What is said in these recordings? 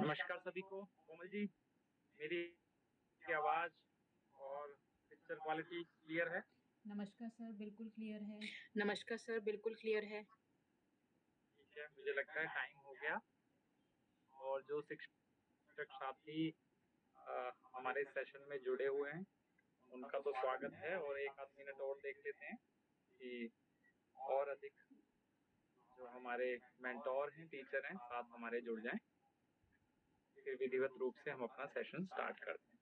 नमस्कार सभी को। कोमल जी, मेरी आवाज़ और पिक्चर क्वालिटी क्लियर है? नमस्कार सर, बिल्कुल क्लियर है। नमस्कार सर, बिल्कुल क्लियर है। ठीक है, मुझे लगता है टाइम हो गया और जो शिक्षक साथी हमारे सेशन में जुड़े हुए हैं, उनका तो स्वागत है और 1 आध मिनट और देख लेते हैं कि और अधिक जो हमारे मेंटोर हैं, टीचर हैं, साथ हमारे जुड़ जाएँ। फिर विधिवत रूप से हम अपना सेशन स्टार्ट करते हैं।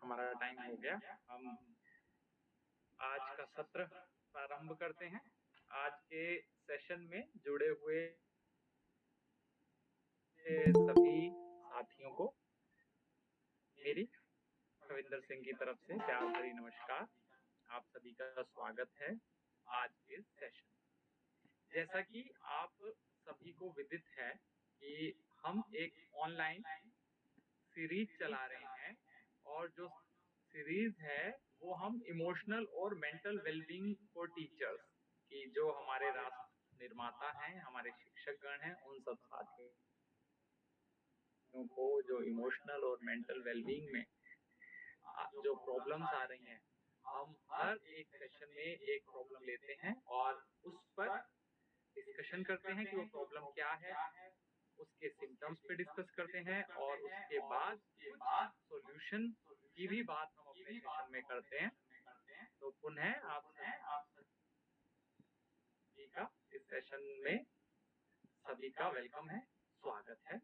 हमारा टाइम हो गया। हम आज का सत्र प्रारंभ करते हैं। आज के सेशन में जुड़े हुए सभी साथियों को मेरी रविंदर सिंह की तरफ से प्यार भरी नमस्कार। आप सभी का स्वागत है आज के सेशन में। जैसा कि आप सभी को विदित है कि हम एक ऑनलाइन सीरीज चला रहे हैं और जो सीरीज है वो हम इमोशनल और मेंटल वेलबींग फॉर टीचर्स की जो हमारे राष्ट्र निर्माता हैं, हमारे शिक्षकगण हैं, उन सब साथियों को जो इमोशनल और मेंटल वेलबींग में जो प्रॉब्लम्स आ रही हैं, हम हर एक सेशन में एक प्रॉब्लम लेते हैं और उस पर डिस्कशन करते हैं कि वो प्रॉब्लम क्या है, उसके सिम्टम्स पे डिस्कस करते हैं और उसके बाद कुछ सॉल्यूशन की भी बात हम अपने सेशन में करते हैं। तो पुनः आप सभी का इस सेशन में सभी का वेलकम है, स्वागत है।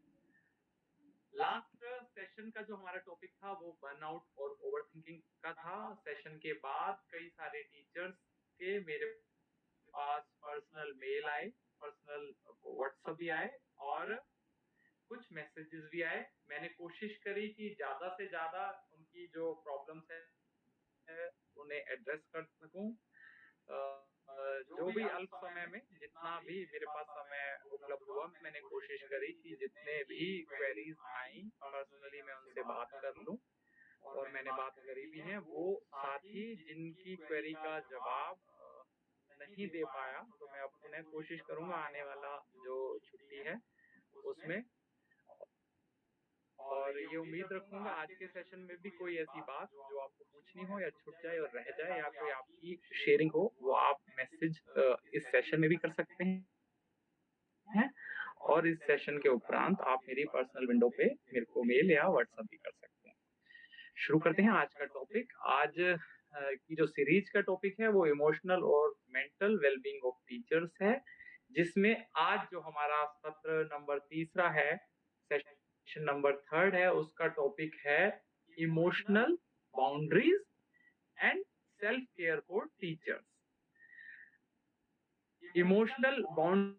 लास्ट सेशन का जो हमारा टॉपिक था वो बर्नआउट और ओवरथिंकिंग का था। सेशन के बाद कई सारे टीचर्स के मेरे पास पर्सनल मेल आए, पर्सनल व्हाट्सएप भी आए और कुछ मैसेजेस भी आए। मैंने कोशिश करी कि ज़्यादा से ज़्यादा उनकी जो प्रॉब्लम्स है उन्हें एड्रेस कर सकूं। जो भी अल्प समय में जितना भी मेरे पास समय उपलब्ध हुआ, मैंने कोशिश करी कि जितने भी क्वेरीज आई पर्सनली मैं उनसे बात कर लूं और मैंने बात करी भी है। वो साथी जिनकी क्वेरी का जवाब नहीं दे पाया तो मैं अब पुनः कोशिश करूंगा आने वाला जो छुट्टी है उसमें, और ये उम्मीद रखूंगा आज के सेशन में भी कोई ऐसी बात जो आपको पूछनी हो या छूट जाए और रह जाए या कोई आपकी शेयरिंग हो वो आप मैसेज इस सेशन में भी कर सकते हैं और इस सेशन के उपरांत आप मेरी पर्सनल विंडो पे मेरे को मेल या व्हाट्सएप भी कर सकते हैं। शुरू करते हैं आज का टॉपिक। आज की जो सीरीज का टॉपिक है वो इमोशनल और मेंटल वेलबींग ऑफ टीचर्स है, जिसमें आज जो हमारा सत्र नंबर 3 है, सेशन नंबर 3 है, उसका टॉपिक है emotional boundaries and self care for teachers. Emotional boundary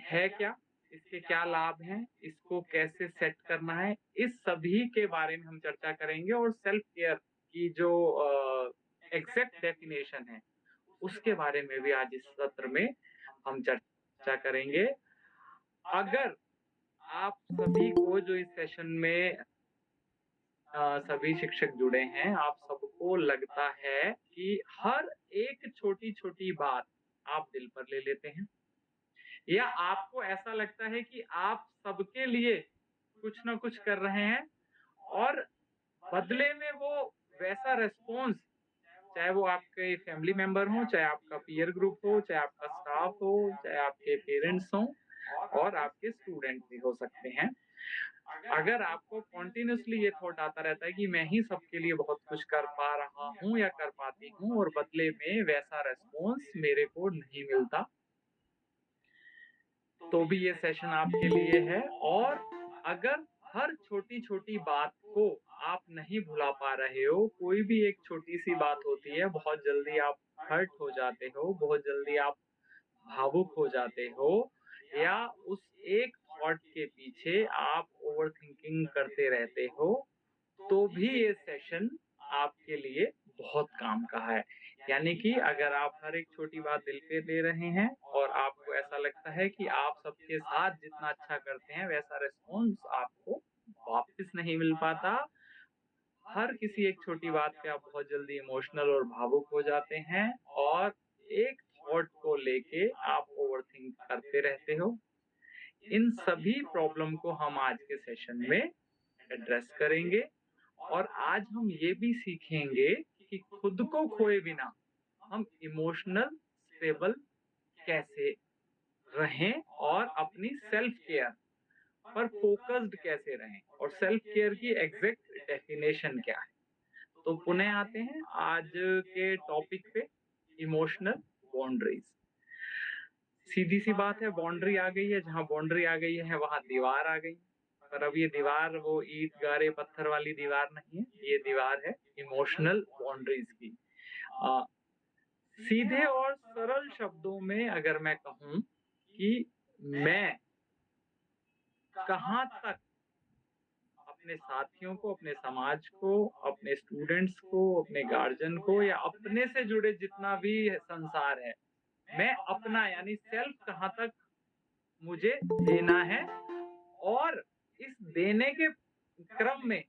है क्या, इसके क्या लाभ हैं, इसको कैसे सेट करना है, इस सभी के बारे में हम चर्चा करेंगे और सेल्फ केयर की जो एग्जैक्ट डेफिनेशन है उसके बारे में भी आज इस सत्र में हम चर्चा करेंगे। अगर आप सभी को जो इस सेशन में सभी शिक्षक जुड़े हैं, आप सबको लगता है कि हर एक छोटी-छोटी बात आप दिल पर ले लेते हैं या आपको ऐसा लगता है कि आप सबके लिए कुछ ना कुछ कर रहे हैं और बदले में वो वैसा रिस्पॉन्स, चाहे वो आपके फैमिली मेंबर हो, चाहे आपका पीयर ग्रुप हो, चाहे आपका स्टाफ हो, चाहे आपके पेरेंट्स हों और आपके स्टूडेंट भी हो सकते हैं। अगर आपको कंटिन्यूअसली ये थॉट आता रहता है कि मैं ही सबके लिए बहुत कुछ कर पा रहा हूँ या कर पाती हूँ और बदले में वैसा रिस्पॉन्स मेरे को नहीं मिलता, तो भी ये सेशन आपके लिए है। और अगर हर छोटी-छोटी बात को आप नहीं भुला पा रहे हो, कोई भी एक छोटी-सी बात होती है, बहुत जल्दी आप हर्ट हो जाते हो, बहुत जल्दी आप भावुक हो जाते हो या उस एक थॉट के पीछे आप ओवरथिंकिंग करते रहते हो, तो भी ये सेशन आपके लिए बहुत काम का है। यानी कि अगर आप हर एक छोटी बात दिल पे ले रहे हैं और आपको ऐसा लगता है कि आप सबके साथ जितना अच्छा करते हैं वैसा रिस्पॉन्स आपको वापस नहीं मिल पाता, हर किसी एक छोटी बात पे आप बहुत जल्दी इमोशनल और भावुक हो जाते हैं और एक थॉट को लेके आप ओवरथिंक करते रहते हो। इन सभी प्रॉब्लम को हम आज के सेशन में एड्रेस करेंगे और आज हम ये भी सीखेंगे कि खुद को खोए बिना हम इमोशनल स्टेबल कैसे रहें और अपनी सेल्फ केयर पर फोकस्ड कैसे रहें और सेल्फ केयर की एग्जैक्ट डेफिनेशन क्या है। तो पुनः आते हैं आज के टॉपिक पे, इमोशनल बाउंड्रीज। सीधी सी बात है, बाउंड्री आ गई है, जहां बाउंड्री आ गई है वहां दीवार आ गई। पर अब ये दीवार वो ईंट गारे पत्थर वाली दीवार नहीं है, ये दीवार है इमोशनल बाउंड्रीज की। सीधे और सरल शब्दों में अगर मैं कहूं कि मैं कहां तक अपने साथियों को, अपने समाज को, अपने स्टूडेंट्स को, अपने गार्जियन को या अपने से जुड़े जितना भी संसार है, मैं अपना यानी सेल्फ कहां तक मुझे देना है और इस देने के क्रम में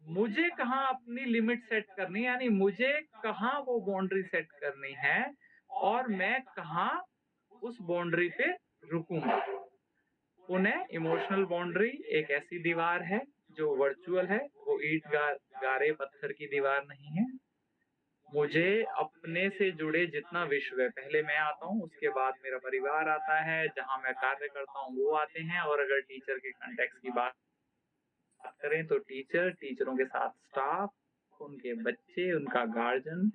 मुझे कहाँ अपनी लिमिट सेट करनी, यानी मुझे कहाँ वो बाउंड्री सेट करनी है और मैं कहाँ उस बाउंड्री पे रुकूंगा। पुनः इमोशनल बाउंड्री एक ऐसी दीवार है जो वर्चुअल है, वो ईंट गारे पत्थर की दीवार नहीं है। मुझे अपने से जुड़े जितना विश्व है, पहले मैं आता हूँ, उसके बाद मेरा परिवार आता है, जहाँ मैं कार्य करता हूँ वो आते हैं, और अगर टीचर के कॉन्टेक्स्ट की बात करें तो टीचरों के साथ स्टाफ, उनके बच्चे, उनका गार्जियन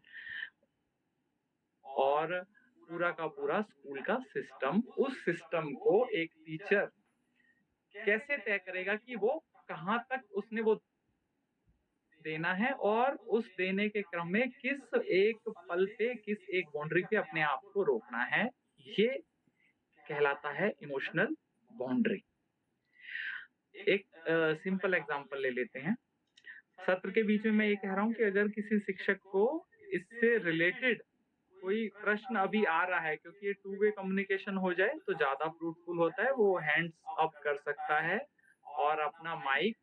और पूरा का पूरा स्कूल का सिस्टम। उस सिस्टम को एक टीचर कैसे तय करेगा कि वो कहाँ तक उसने वो देना है और उस देने के क्रम में किस एक पल पे, किस एक बाउंड्री पे अपने आप को रोकना है, ये कहलाता है इमोशनल बाउंड्री। एक सिंपल एग्जांपल ले लेते हैं। सत्र के बीच में मैं ये कह रहा हूँ कि अगर किसी शिक्षक को इससे रिलेटेड कोई प्रश्न अभी आ रहा है, क्योंकि ये टू वे कम्युनिकेशन हो जाए तो ज्यादा फ्रूटफुल होता है, वो हैंड्स अप कर सकता है और अपना माइक,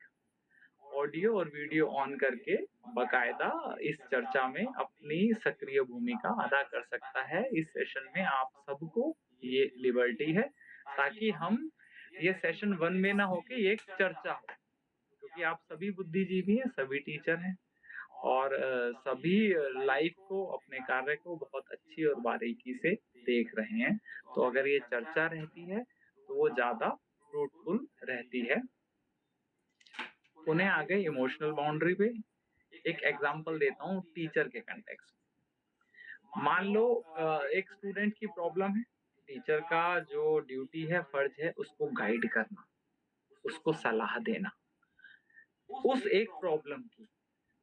ऑडियो और वीडियो ऑन करके बकायदा इस चर्चा में अपनी सक्रिय भूमिका अदा कर सकता है। इस सेशन में आप सबको ये लिबर्टी है ताकि हम ये सेशन 1 में ना होके ये एक चर्चा हो, क्योंकि आप सभी बुद्धिजीवी हैं, सभी टीचर हैं और सभी लाइफ को, अपने कार्य को बहुत अच्छी और बारीकी से देख रहे हैं। तो अगर ये चर्चा रहती है तो वो ज्यादा फ्रूटफुल रहती है। पुनः आ गए इमोशनल बाउंड्री पे। एक एग्जांपल देता हूँ टीचर के कंटेक्स्ट में। मान लो एक स्टूडेंट की प्रॉब्लम है, टीचर का जो ड्यूटी है, फर्ज है, उसको गाइड करना, उसको सलाह देना उस एक प्रॉब्लम की,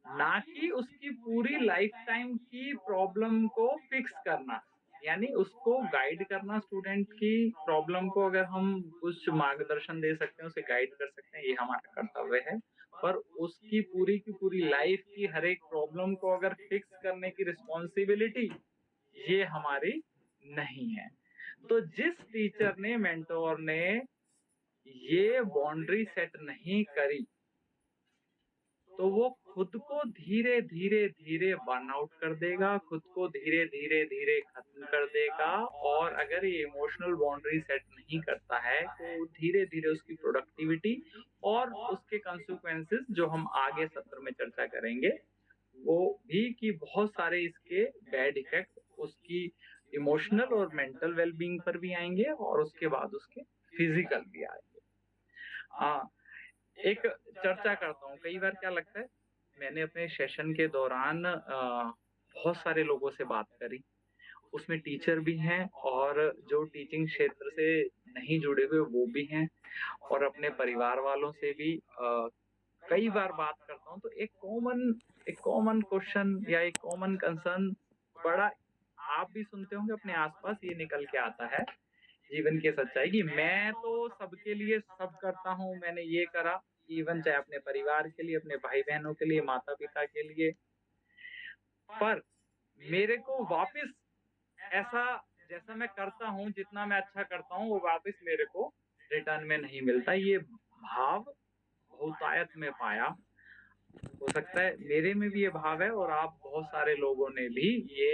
ना कि उसकी पूरी लाइफ टाइम की प्रॉब्लम को फिक्स करना। यानी उसको गाइड करना, स्टूडेंट की प्रॉब्लम को अगर हम कुछ मार्गदर्शन दे सकते हैं, उसे गाइड कर सकते हैं, ये हमारा कर्तव्य है। पर उसकी की पूरी लाइफ की हर एक प्रॉब्लम को अगर फिक्स करने की रिस्पॉन्सिबिलिटी ये हमारी नहीं है। तो जिस टीचर ने, मेंटोर ने ये बाउंड्री सेट नहीं करी, तो वो खुद को धीरे धीरे बर्नआउट कर देगा, खुद को धीरे खत्म कर देगा। और अगर ये इमोशनल बाउंड्री सेट नहीं करता है तो धीरे धीरे उसकी प्रोडक्टिविटी और उसके कंसिक्वेंसेस, जो हम आगे सत्र में चर्चा करेंगे, वो भी कि बहुत सारे इसके बैड इफेक्ट उसकी इमोशनल और मेंटल वेलबींग पर भी आएंगे और उसके बाद उसके फिजिकल भी आएंगे। एक चर्चा करता हूँ, कई बार क्या लगता है, मैंने अपने सेशन के दौरान बहुत सारे लोगों से बात करी, उसमें टीचर भी हैं और जो टीचिंग क्षेत्र से नहीं जुड़े हुए वो भी हैं, और अपने परिवार वालों से भी कई बार बात करता हूँ। तो एक कॉमन क्वेश्चन या एक कॉमन कंसर्न, बड़ा आप भी सुनते होंगे अपने आसपास, ये निकल के आता है जीवन की सच्चाई कि मैं तो सबके लिए सब करता हूँ, मैंने ये करा, इवन चाहे अपने परिवार के लिए, अपने भाई बहनों के लिए, माता पिता के लिए, पर मेरे को वापस ऐसा जैसा मैं करता हूँ, जितना मैं अच्छा करता हूँ, वो वापस मेरे को रिटर्न में नहीं मिलता। ये भाव बहुतायत में पाया हो सकता है मेरे में भी ये भाव है और आप बहुत सारे लोगों ने भी ये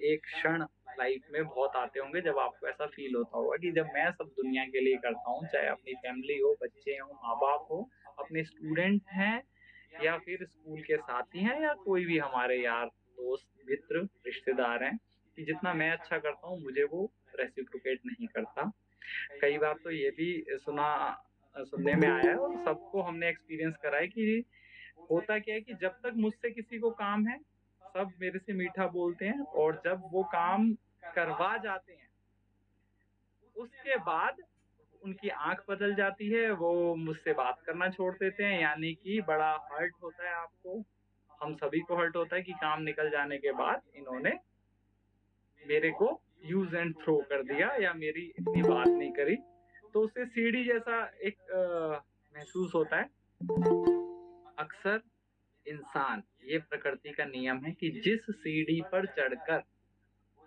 एक क्षण लाइफ में बहुत आते होंगे जब आपको ऐसा फील होता होगा कि जब मैं सब दुनिया के लिए करता हूँ, चाहे अपनी फैमिली हो, बच्चे हों, माँ-बाप हो, अपने स्टूडेंट हैं या फिर स्कूल के साथी हैं या कोई भी हमारे यार, दोस्त, मित्र, रिश्तेदार हैं, कि जितना मैं अच्छा करता हूँ मुझे वो रेसिप्रोकेट नहीं करता। कई बार तो ये भी सुनने में आया है और सबको हमने एक्सपीरियंस करा है कि होता क्या है कि जब तक मुझसे किसी को काम है, सब मेरे से मीठा बोलते हैं और जब वो काम करवा जाते हैं, उसके बाद उनकी आँख बदल जाती है, वो मुझसे बात करना छोड़ देते हैं, यानी कि बड़ा हर्ट होता है आपको। हम सभी को हर्ट होता है कि काम निकल जाने के बाद इन्होंने मेरे को यूज़ एंड थ्रो कर दिया या मेरी इतनी बात नहीं करी। तो उससे सीढ़ी जैसा एक महसूस होता है। अक्सर इंसान, ये प्रकृति का नियम है कि जिस सीढ़ी पर चढ़कर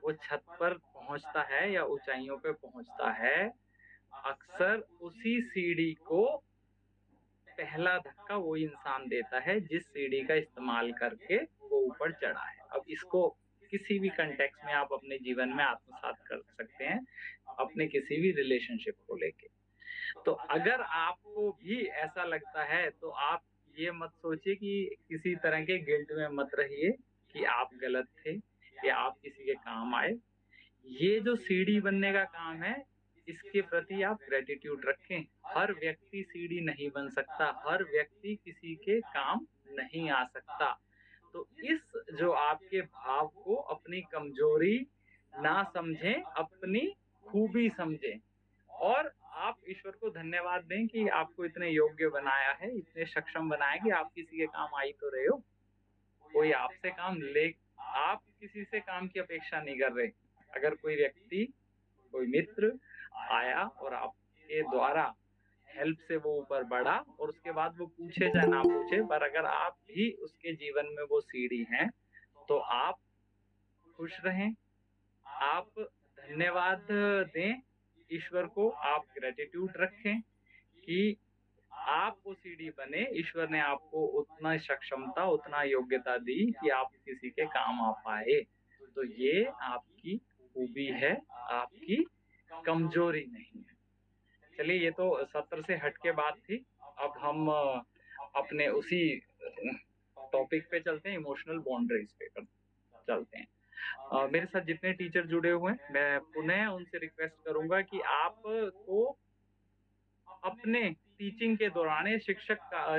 वो छत पर पहुँचता है या ऊँचाइयों पे पहुँचता है, अक्सर उसी सीढ़ी को पहला धक्का वही इंसान देता है जिस सीढ़ी का इस्तेमाल करके वो ऊपर चढ़ा है। अब इसको किसी भी कॉन्टेक्स्ट में आप अपने जीवन में आत्मसात कर सकते हैं, अपने किसी भी रिलेशनशिप को लेके। तो अगर आपको भी ऐसा लगता है तो आप ये मत सोचिए कि किसी तरह के गिल्ट में मत रहिए कि आप गलत थे या आप किसी के काम आए। ये जो सीढ़ी बनने का काम है, इसके प्रति आप ग्रैटिट्यूड रखें। हर व्यक्ति सीढ़ी नहीं बन सकता, हर व्यक्ति किसी के काम नहीं आ सकता। तो इस जो आपके भाव को अपनी कमजोरी ना समझें, अपनी खूबी समझें और आप ईश्वर को धन्यवाद दें कि आपको इतने योग्य बनाया है, इतने सक्षम बनाया है कि आप किसी के काम आ ही तो रहे हो। कोई आपसे काम ले आप किसी से काम की अपेक्षा नहीं कर रहे। अगर कोई व्यक्ति, कोई मित्र आया और आपके द्वारा हेल्प से वो ऊपर बढ़ा और उसके बाद वो पूछे चाहे ना पूछे, पर अगर आप भी उसके जीवन में वो सीढ़ी हैं, तो आप खुश रहें, आप धन्यवाद दें ईश्वर को, आप ग्रैटिट्यूड रखें कि आप वो सीढ़ी बने, ईश्वर ने आपको उतना सक्षमता, उतना योग्यता दी कि आप किसी के काम आ पाए। तो ये आपकी खूबी है, आपकी कमजोरी नहीं है। चलिए ये तो सत्र से हट के बात थी। अब हम अपने उसी टॉपिक पे चलते हैं, इमोशनल बाउंड्रीज पे चलते हैं। मेरे साथ जितने टीचर जुड़े हुए हैं, मैं पुनः उनसे रिक्वेस्ट करूँगा कि आपको अपने टीचिंग के दौरान या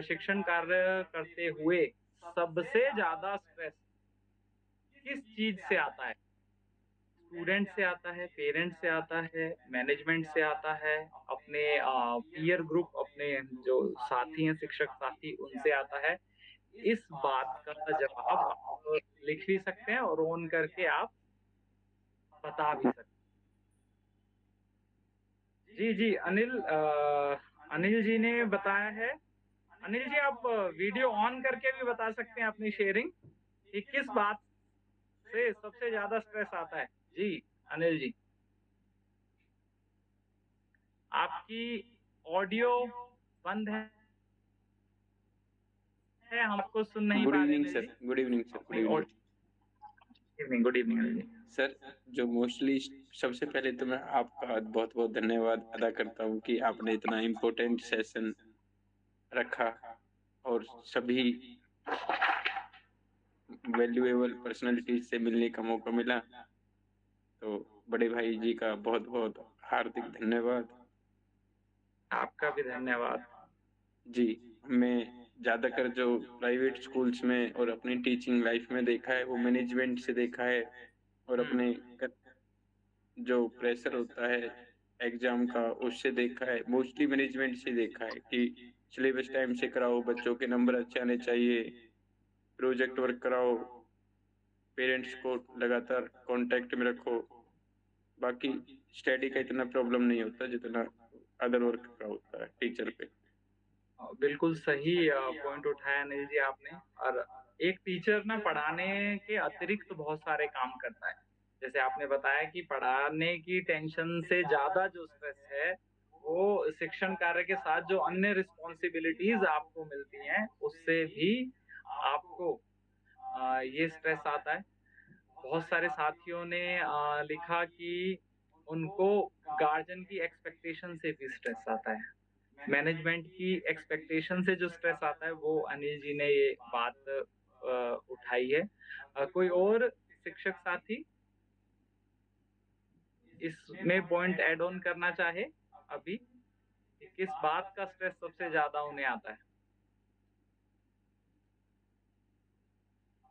शिक्षण कार्य करते हुए सबसे ज़्यादा स्ट्रेस किस चीज़ से आता है? स्टूडेंट से आता है, पेरेंट्स से आता है, मैनेजमेंट से आता है, अपने पीयर ग्रुप, अपने जो साथी हैं, शिक्षक साथी, उनसे आता है। इस बात का जवाब आप लिख भी सकते हैं और ऑन करके आप बता भी सकते हैं। जी, जी, अनिल जी ने बताया है। अनिल जी आप वीडियो ऑन करके भी बता सकते हैं अपनी शेयरिंग कि किस बात से सबसे ज़्यादा स्ट्रेस आता है? जी, अनिल जी। आपकी ऑडियो बंद है, हम आपको सुन नहीं गुड पा रहे इवनिंग अनिल सर, जी। गुड इवनिंग सर, गुड अपनी evening good evening Anil ji. Sir. जो मोस्टली सबसे पहले तो मैं आपका बहुत बहुत धन्यवाद अदा करता हूँ कि आपने इतना इम्पोर्टेंट सेशन रखा और सभी वैल्यूएबल पर्सनालिटीज से मिलने का मौका मिला। तो बड़े भाई जी का बहुत बहुत हार्दिक धन्यवाद। आपका भी धन्यवाद। जी, मैं ज़्यादातर जो प्राइवेट स्कूल्स में और अपनी टीचिंग लाइफ में देखा है वो मैनेजमेंट से देखा है और अपने जो प्रेशर होता है एग्जाम का उससे देखा है, मोस्टली मैनेजमेंट से देखा है कि सिलेबस टाइम से कराओ, बच्चों के नंबर अच्छे आने चाहिए, प्रोजेक्ट वर्क कराओ, पेरेंट्स को लगातार कांटेक्ट में रखो। बाकी स्टडी का इतना प्रॉब्लम नहीं होता जितना अदर वर्क का होता है टीचर पे। बिल्कुल सही पॉइंट उठाया अनिल जी आपने। और एक टीचर ना पढ़ाने के अतिरिक्त बहुत सारे काम करता है। जैसे आपने बताया कि पढ़ाने की टेंशन से ज़्यादा जो स्ट्रेस है, वो शिक्षण कार्य के साथ जो अन्य रिस्पॉन्सिबिलिटीज आपको मिलती हैं उससे भी आपको ये स्ट्रेस आता है। बहुत सारे साथियों ने लिखा कि उनको गार्जियन की एक्सपेक्टेशन से भी स्ट्रेस आता है। मैनेजमेंट की एक्सपेक्टेशन से जो स्ट्रेस आता है वो अनिल जी ने ये बात उठाई है। कोई और शिक्षक साथी इसमें पॉइंट ऐड ऑन करना चाहे अभी कि किस बात का स्ट्रेस सबसे ज्यादा उन्हें आता है?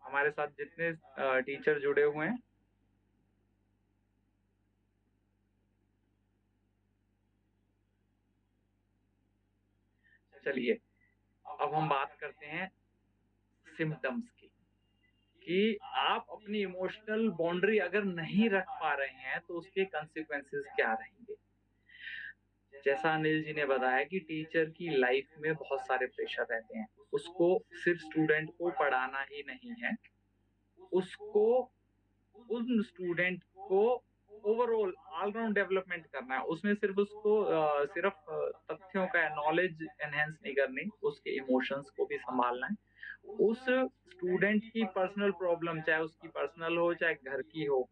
हमारे साथ जितने टीचर जुड़े हुए हैं, चलिए अब हम बात करते हैं सिम्टम्स की कि आप अपनी इमोशनल बाउंड्री अगर नहीं रख पा रहे हैं तो उसके कंसिक्वेंसेस क्या रहेंगे। जैसा अनिल जी ने बताया कि टीचर की लाइफ में बहुत सारे प्रेशर रहते हैं। उसको सिर्फ स्टूडेंट को पढ़ाना ही नहीं है, उसको उन स्टूडेंट को ओवरऑल ऑलराउंड डेवलपमेंट करना है। उसमें सिर्फ उसको सिर्फ तथ्यों का नॉलेज एनहेंस नहीं करनी, उसके इमोशंस को भी संभालना है। उस स्टूडेंट की पर्सनल प्रॉब्लम, चाहे उसकी पर्सनल हो चाहे घर की हो,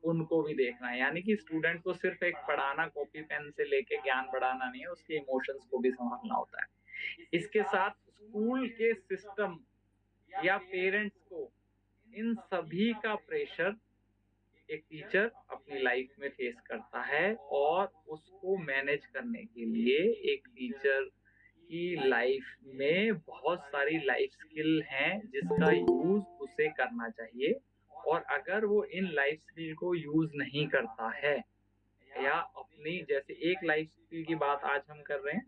उनको भी देखना है। यानी कि स्टूडेंट को सिर्फ एक पढ़ाना, कॉपी पेन से लेके ज्ञान बढ़ाना नहीं है, उसके इमोशंस को भी संभालना होता है। इसके साथ स्कूल के सिस्टम या पेरेंट्स को इन सभी का प्रेशर एक टीचर अपनी लाइफ में फेस करता है और उसको मैनेज करने के लिए एक टीचर की लाइफ में बहुत सारी लाइफ स्किल हैं जिसका यूज उसे करना चाहिए। और अगर वो इन लाइफ स्किल को यूज नहीं करता है या अपनी, जैसे एक लाइफ स्किल की बात आज हम कर रहे हैं,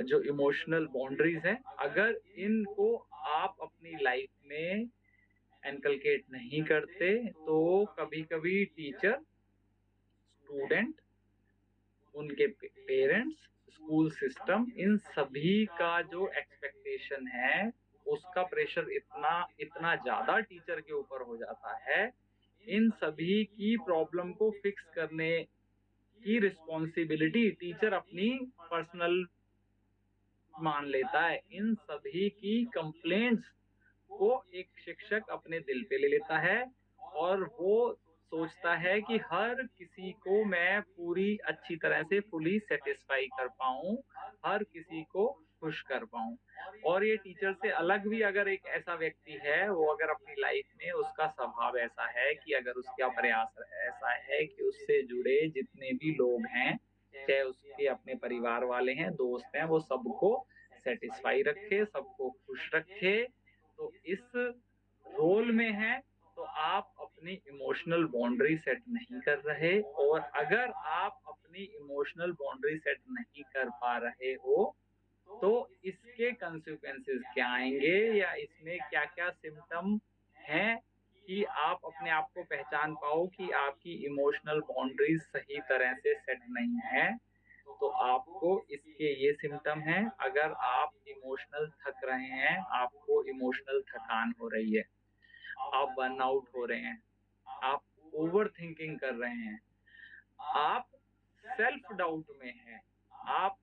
जो इमोशनल बाउंड्रीज हैं, अगर इनको आप अपनी लाइफ में एनकलकेट नहीं करते तो कभी-कभी टीचर, स्टूडेंट, उनके पेरेंट्स, स्कूल सिस्टम, इन सभी का जो एक्सपेक्टेशन है उसका प्रेशर इतना इतना ज्यादा टीचर के ऊपर हो जाता है। इन सभी की प्रॉब्लम को फिक्स करने की रिस्पॉन्सिबिलिटी टीचर अपनी पर्सनल मान लेता है। इन सभी की कंप्लेंट्स को एक शिक्षक अपने दिल पे ले लेता है और वो सोचता है कि हर किसी को मैं पूरी अच्छी तरह से फुली सेटिस्फाई कर पाऊं, हर किसी को खुश कर पाऊं। और ये टीचर से अलग भी अगर एक ऐसा व्यक्ति है, वो अगर अपनी लाइफ में उसका स्वभाव ऐसा है कि अगर उसका प्रयास ऐसा है कि उससे जुड़े जितने भी लोग हैं, चाहे उसके अपने परिवार वाले हैं, दोस्त हैं, वो सबको सेटिस्फाई रखे, सबको खुश रखे, तो इस रोल में है तो आप अपनी इमोशनल बाउंड्री सेट नहीं कर रहे। और अगर आप अपनी इमोशनल बाउंड्री सेट नहीं कर पा रहे हो तो इसके कंसिक्वेंसेस क्या आएंगे या इसमें क्या-क्या सिम्पटम हैं कि आप अपने आप को पहचान पाओ कि आपकी इमोशनल बाउंड्रीज सही तरह से सेट नहीं है। तो आपको इसके ये सिम्पटम हैं। अगर आप इमोशनल थक रहे हैं, आपको इमोशनल थकान हो रही है, आप बर्नआउट हो रहे हैं, आप ओवरथिंकिंग कर रहे हैं, आप सेल्फ डाउट में हैं, आप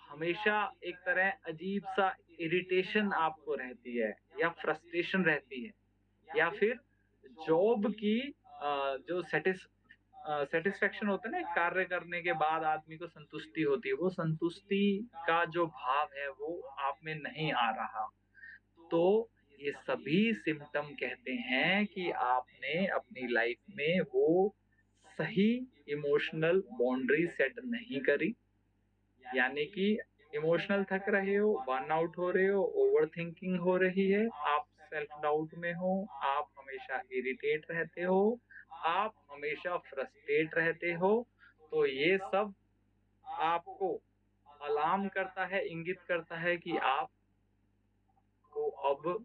हमेशा एक तरह अजीब-सा इरिटेशन आपको रहती है या फ्रस्ट्रेशन रहती है, या फिर जॉब की जो सेटिस्फेक्शन होता है ना, कार्य करने के बाद आदमी को संतुष्टि होती है, वो संतुष्टि का जो भाव है वो आप में नहीं आ रहा। तो ये सभी सिम्पटम कहते हैं कि आपने अपनी लाइफ में वो सही इमोशनल बाउंड्री सेट नहीं करी। यानी कि इमोशनल थक रहे हो, बर्नआउट हो रहे हो, ओवरथिंकिंग हो रही है, आप सेल्फ डाउट में हो, आप हमेशा इरिटेट रहते हो, आप हमेशा फ्रस्ट्रेट रहते हो, तो ये सब आपको अलार्म करता है, इंगित करता है कि आपको अब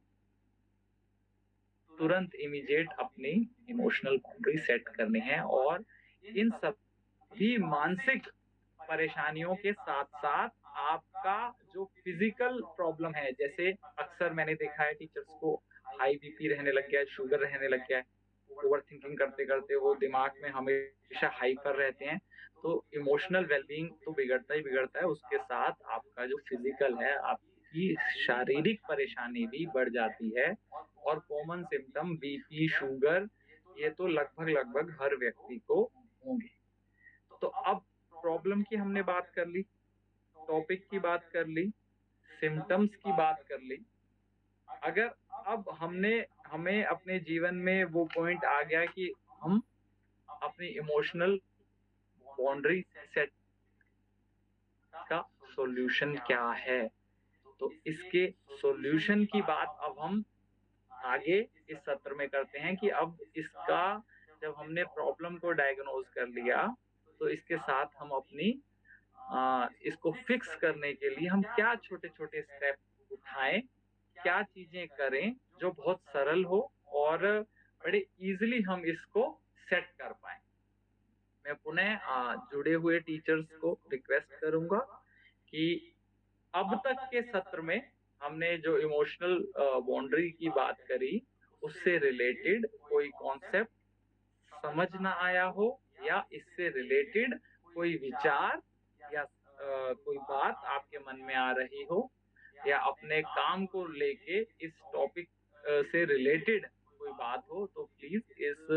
तुरंत इमीडिएट अपनी इमोशनल बाउंड्री सेट करनी है। और इन सभी मानसिक परेशानियों के साथ-साथ आपका जो फिजिकल प्रॉब्लम है, जैसे अक्सर मैंने देखा है टीचर्स को हाई बीपी रहने लग गया है, शुगर रहने लग गया है, ओवरथिंकिंग करते-करते वो दिमाग में हमेशा हाइपर रहते हैं, तो इमोशनल वेलबीइंग तो बिगड़ता ही बिगड़ता है, उसके साथ आपका जो फिज़िकल है, आपकी शारीरिक परेशानी भी बढ़ जाती है और कॉमन सिम्पटम बीपी, शुगर ये तो लगभग-लगभग हर व्यक्ति को होंगे। तो अब प्रॉब्लम की हमने बात कर ली, टॉपिक की बात कर ली, सिम्पटम्स की बात कर ली। अगर अब हमें अपने जीवन में वो पॉइंट आ गया कि हम अपनी इमोशनल बाउंड्री सेट का सॉल्यूशन क्या है? तो इसके सॉल्यूशन की बात अब हम आगे इस सत्र में करते हैं कि अब इसका जब हमने प्रॉब्लम को डायग्नोज कर लिया, तो इसके साथ हम अपनी इसको फिक्स करने के लिए हम क्या छोटे-छोटे स्टेप उठाएँ, क्या चीज़ें करें जो बहुत सरल हो और बड़े ईज़िली हम इसको सेट कर पाएँ। मैं पुनः जुड़े हुए टीचर्स को रिक्वेस्ट करूँगा कि अब तक के सत्र में हमने जो इमोशनल बाउंड्री की बात करी, उससे रिलेटेड कोई कॉन्सेप्ट समझ ना आया हो या इससे रिलेटेड कोई विचार या कोई बात आपके मन में आ रही हो या अपने काम को लेके इस टॉपिक से रिलेटेड कोई बात हो, तो प्लीज़ इस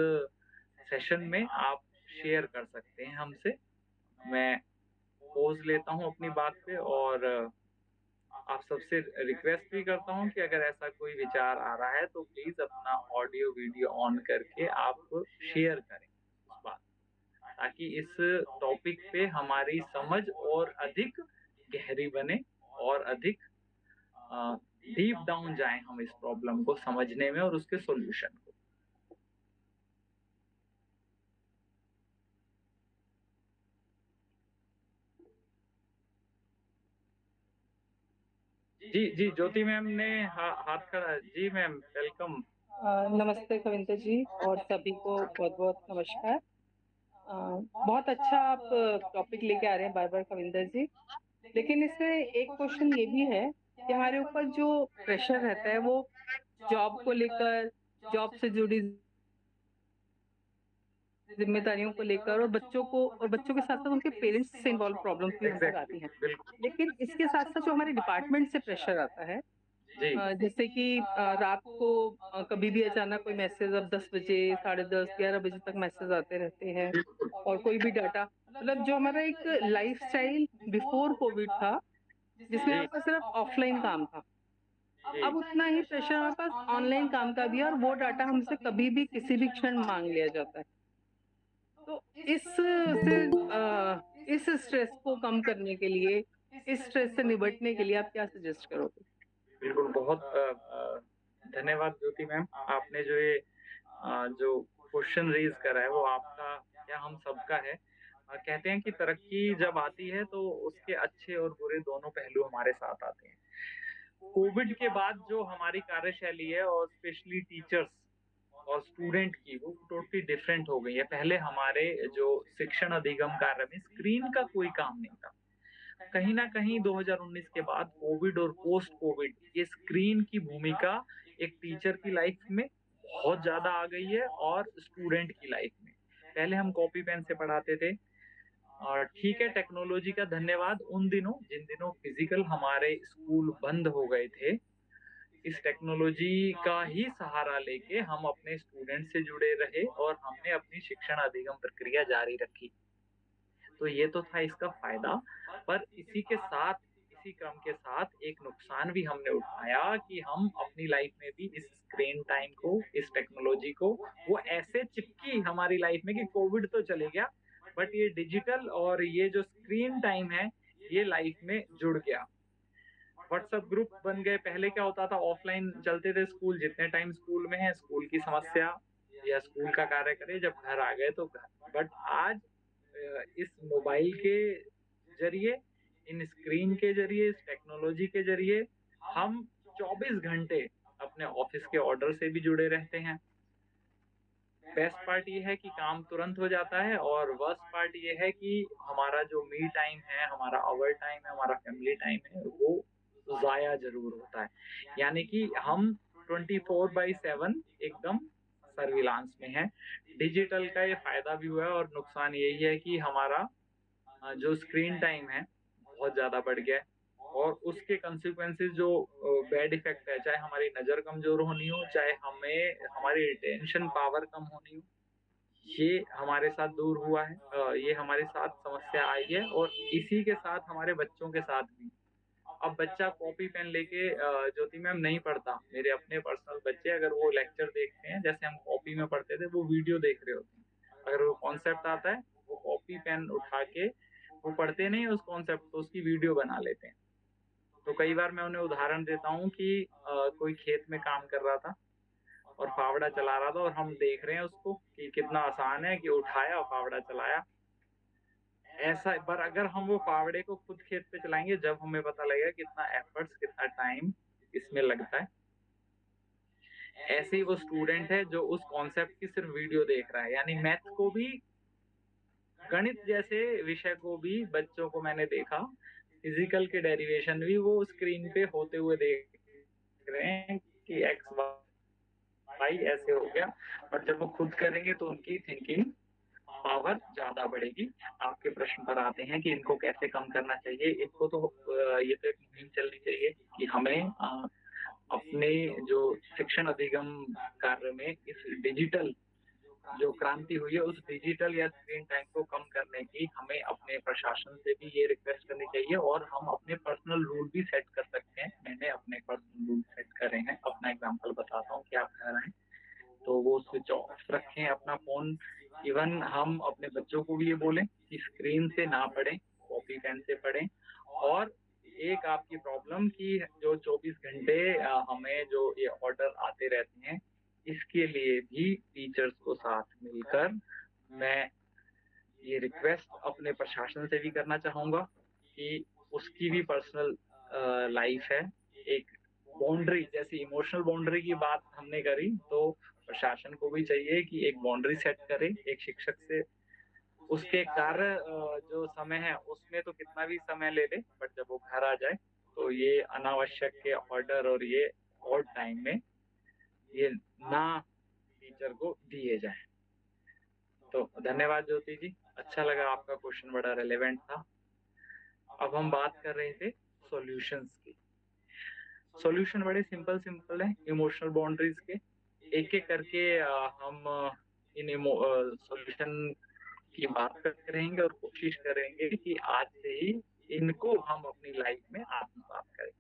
सेशन में आप शेयर कर सकते हैं हमसे। मैं पॉज़ लेता हूँ अपनी बात पे और आप सबसे रिक्वेस्ट भी करता हूँ कि अगर ऐसा कोई विचार आ रहा है तो प्लीज़ अपना ऑडियो वीडियो ऑन करके आप शेयर करें उस बात, ताकि इस टॉपिक पे हमारी समझ और अधिक गहरी बने और अधिक डीप डाउन जाएँ हम इस प्रॉब्लम को समझने में और उसके सॉल्यूशन को। जी, ज्योति मैम ने हाथ खड़ा जी मैम वेलकम। नमस्ते कविंदर जी और सभी को बहुत-बहुत नमस्कार। बहुत अच्छा आप टॉपिक लेके आ रहे हैं बार-बार कविंदर जी। लेकिन इसमें एक क्वेश्चन ये भी है कि हमारे ऊपर जो प्रेशर रहता है वो जॉब को लेकर, जॉब से जुड़ी ज़िम्मेदारियों को लेकर और बच्चों के साथ-साथ उनके पेरेंट्स से इन्वॉल्व प्रॉब्लम्स भी हम तक आती हैं। बिल्कुल। लेकिन इसके साथ-साथ जो हमारे डिपार्टमेंट से प्रेशर आता है जी। जैसे कि रात को कभी भी अचानक कोई मैसेज अब 10 बजे, साढ़े 10, 11 बजे तक मैसेज आते रहते हैं और कोई भी डाटा मतलब जो हमारा एक लाइफ़स्टाइल बिफ़ोर कोविड था, जिसमें जी। आपका सिर्फ ऑफ़लाइन काम था। जी। अब उतना ही प्रेशर हमारे पास ऑनलाइन काम का भी है और वो डाटा हमसे कभी भी किसी भी क्षण माँग लिया जाता है। तो इस स्ट्रेस को कम करने के लिए, इस स्ट्रेस से निपटने के लिए आप क्या सजेस्ट करोगे? बिल्कुल, बहुत धन्यवाद ज्योति मैम। आपने जो ये जो क्वेश्चन रेज़ करा है वो आपका क्या हम सबका है। कहते हैं कि तरक्की जब आती है तो उसके अच्छे और बुरे दोनों पहलू हमारे साथ आते हैं। कोविड के बाद जो हमारी कार्यशैली है और स्पेशली टीचर्स और स्टूडेंट की वो टोटली डिफरेंट हो गई है। पहले हमारे जो शिक्षण अधिगम कार्य में स्क्रीन का कोई काम नहीं था। कहीं न कहीं 2019 के बाद कोविड और पोस्ट कोविड ये स्क्रीन की भूमिका एक टीचर की लाइफ में बहुत ज़्यादा आ गई है और स्टूडेंट की लाइफ में। पहले हम कॉपी पेन से पढ़ाते थे और ठीक है टेक्नोलॉजी का धन्यवाद उन दिनों जिन दिनों फिजिकल हमारे स्कूल बंद हो गए थे, इस टेक्नोलॉजी का ही सहारा लेके हम अपने स्टूडेंट से जुड़े रहे और हमने अपनी शिक्षण अधिगम प्रक्रिया जारी रखी। तो ये तो था इसका फ़ायदा, पर इसी क्रम के साथ एक नुकसान भी हमने उठाया कि हम अपनी लाइफ़ में भी इस स्क्रीन टाइम को, इस टेक्नोलॉजी को वो ऐसे चिपकी हमारी लाइफ़ में कि कोविड तो चले गया, बट ये डिजिटल और ये जो स्क्रीन टाइम है, ये लाइफ़ में जुड़ गया। व्हाट्सएप ग्रुप बन गए, पहले क्या होता था ऑफ़लाइन चलते थे स्कूल, जितने टाइम स्कूल में हैं, स्कूल की समस्या या स्कूल का कार्य करें, जब घर आ गए तो घर। बट आज इस मोबाइल के ज़रिए, इन स्क्रीन के ज़रिए, इस टेक्नोलॉजी के ज़रिए हम 24 घंटे अपने ऑफ़िस के ऑर्डर से भी जुड़े रहते हैं। बेस्ट पार्ट ये है कि काम तुरंत हो जाता है और वर्स्ट पार्ट ये है कि हमारा जो मी टाइम है, हमारा आवर टाइम है, हमारा फैमिली टाइम है, वो ज़ाया ज़रूर होता है। यानी कि हम 24/7 एकदम सर्विलांस में है। डिजिटल का ये फायदा भी हुआ है और नुकसान यही है कि हमारा जो स्क्रीन टाइम है बहुत ज़्यादा बढ़ गया है और उसके कंसिक्वेंसेस जो बैड इफेक्ट है, चाहे हमारी नज़र कमज़ोर होनी हो, चाहे हमें हमारी अटेंशन पावर कम होनी हो, ये हमारे साथ दूर हुआ है। ये हमारे साथ समस्या आई है और इसी के साथ हमारे बच्चों के साथ भी। अब बच्चा कॉपी पेन लेके ज्योति मैम नहीं पढ़ता। मेरे अपने पर्सनल बच्चे अगर वो लेक्चर देखते हैं, जैसे हम कॉपी में पढ़ते थे, वो वीडियो देख रहे होते हैं। अगर वो कॉन्सेप्ट आता है, वो कॉपी पेन उठा के वो पढ़ते नहीं है उस कॉन्सेप्ट को, उसकी वीडियो बना लेते हैं। तो कई बार मैं उन्हें उदाहरण देता हूँ कि कोई खेत में काम कर रहा था और फावड़ा चला रहा था और हम देख रहे हैं उसको कि कितना आसान है कि उठाया और फावड़ा चलाया। ऐसा पर अगर हम वो फावड़े को खुद खेत पे चलाएंगे, जब हमें पता लगेगा कितना एफर्ट्स, कितना टाइम इसमें लगता है। ऐसे ही वो स्टूडेंट है जो उस कॉन्सेप्ट की सिर्फ वीडियो देख रहा है, यानी मैथ को भी, गणित जैसे विषय को भी बच्चों को मैंने देखा, फिजिकल के डेरिवेशन भी वो स्क्रीन पे होते हुए देख रहे हैं कि एक्स वाई ऐसे हो गया, और जब वो खुद करेंगे तो उनकी थिंकिंग पावर ज्यादा बढ़ेगी। आपके प्रश्न पर आते हैं कि इनको कैसे कम करना चाहिए। इनको तो ये तो एक मुहिम चलनी चाहिए कि हमें अपने जो शिक्षण अधिगम कार्य में इस डिजिटल जो क्रांति हुई है, उस डिजिटल या स्क्रीन टाइम को कम करने की हमें अपने प्रशासन से भी ये रिक्वेस्ट करनी चाहिए और हम अपने पर्सनल रूल भी सेट कर सकते हैं। मैंने अपने पर्सनल रूल सेट करे हैं। अपना एग्जांपल बताता हूँ कि आप कह रहे हैं, तो वो स्विच ऑफ रखें अपना फोन। इवन हम अपने बच्चों को भी ये बोलें कि स्क्रीन से ना पढ़ें, कॉपी पेन से पढ़ें। और एक आपकी प्रॉब्लम की जो 24 घंटे हमें जो ये ऑर्डर आते रहते हैं, इसके लिए भी टीचर्स को साथ मिलकर मैं ये रिक्वेस्ट अपने प्रशासन से भी करना चाहूँगा कि उसकी भी पर्सनल लाइफ है। एक बाउंड्री, जैसे इमोशनल बाउंड्री की बात हमने करी, तो प्रशासन को भी चाहिए कि एक बाउंड्री सेट करे एक शिक्षक से। उसके कार्य जो समय है उसमें तो कितना भी समय ले ले, बट जब वो घर आ जाए तो ये अनावश्यक के ऑर्डर और ये ऑड टाइम में ये ना टीचर को दिए जाए। तो धन्यवाद ज्योति जी, अच्छा लगा, आपका क्वेश्चन बड़ा रेलेवेंट था। अब हम बात कर रहे थे सॉल्यूशंस की। सॉल्यूशन बड़े सिंपल है इमोशनल बाउंड्रीज के। एक एक करके हम इन सॉल्यूशन की बात करते रहेंगे और कोशिश करेंगे कि आज से ही इनको हम अपनी लाइफ में आत्मसात करें।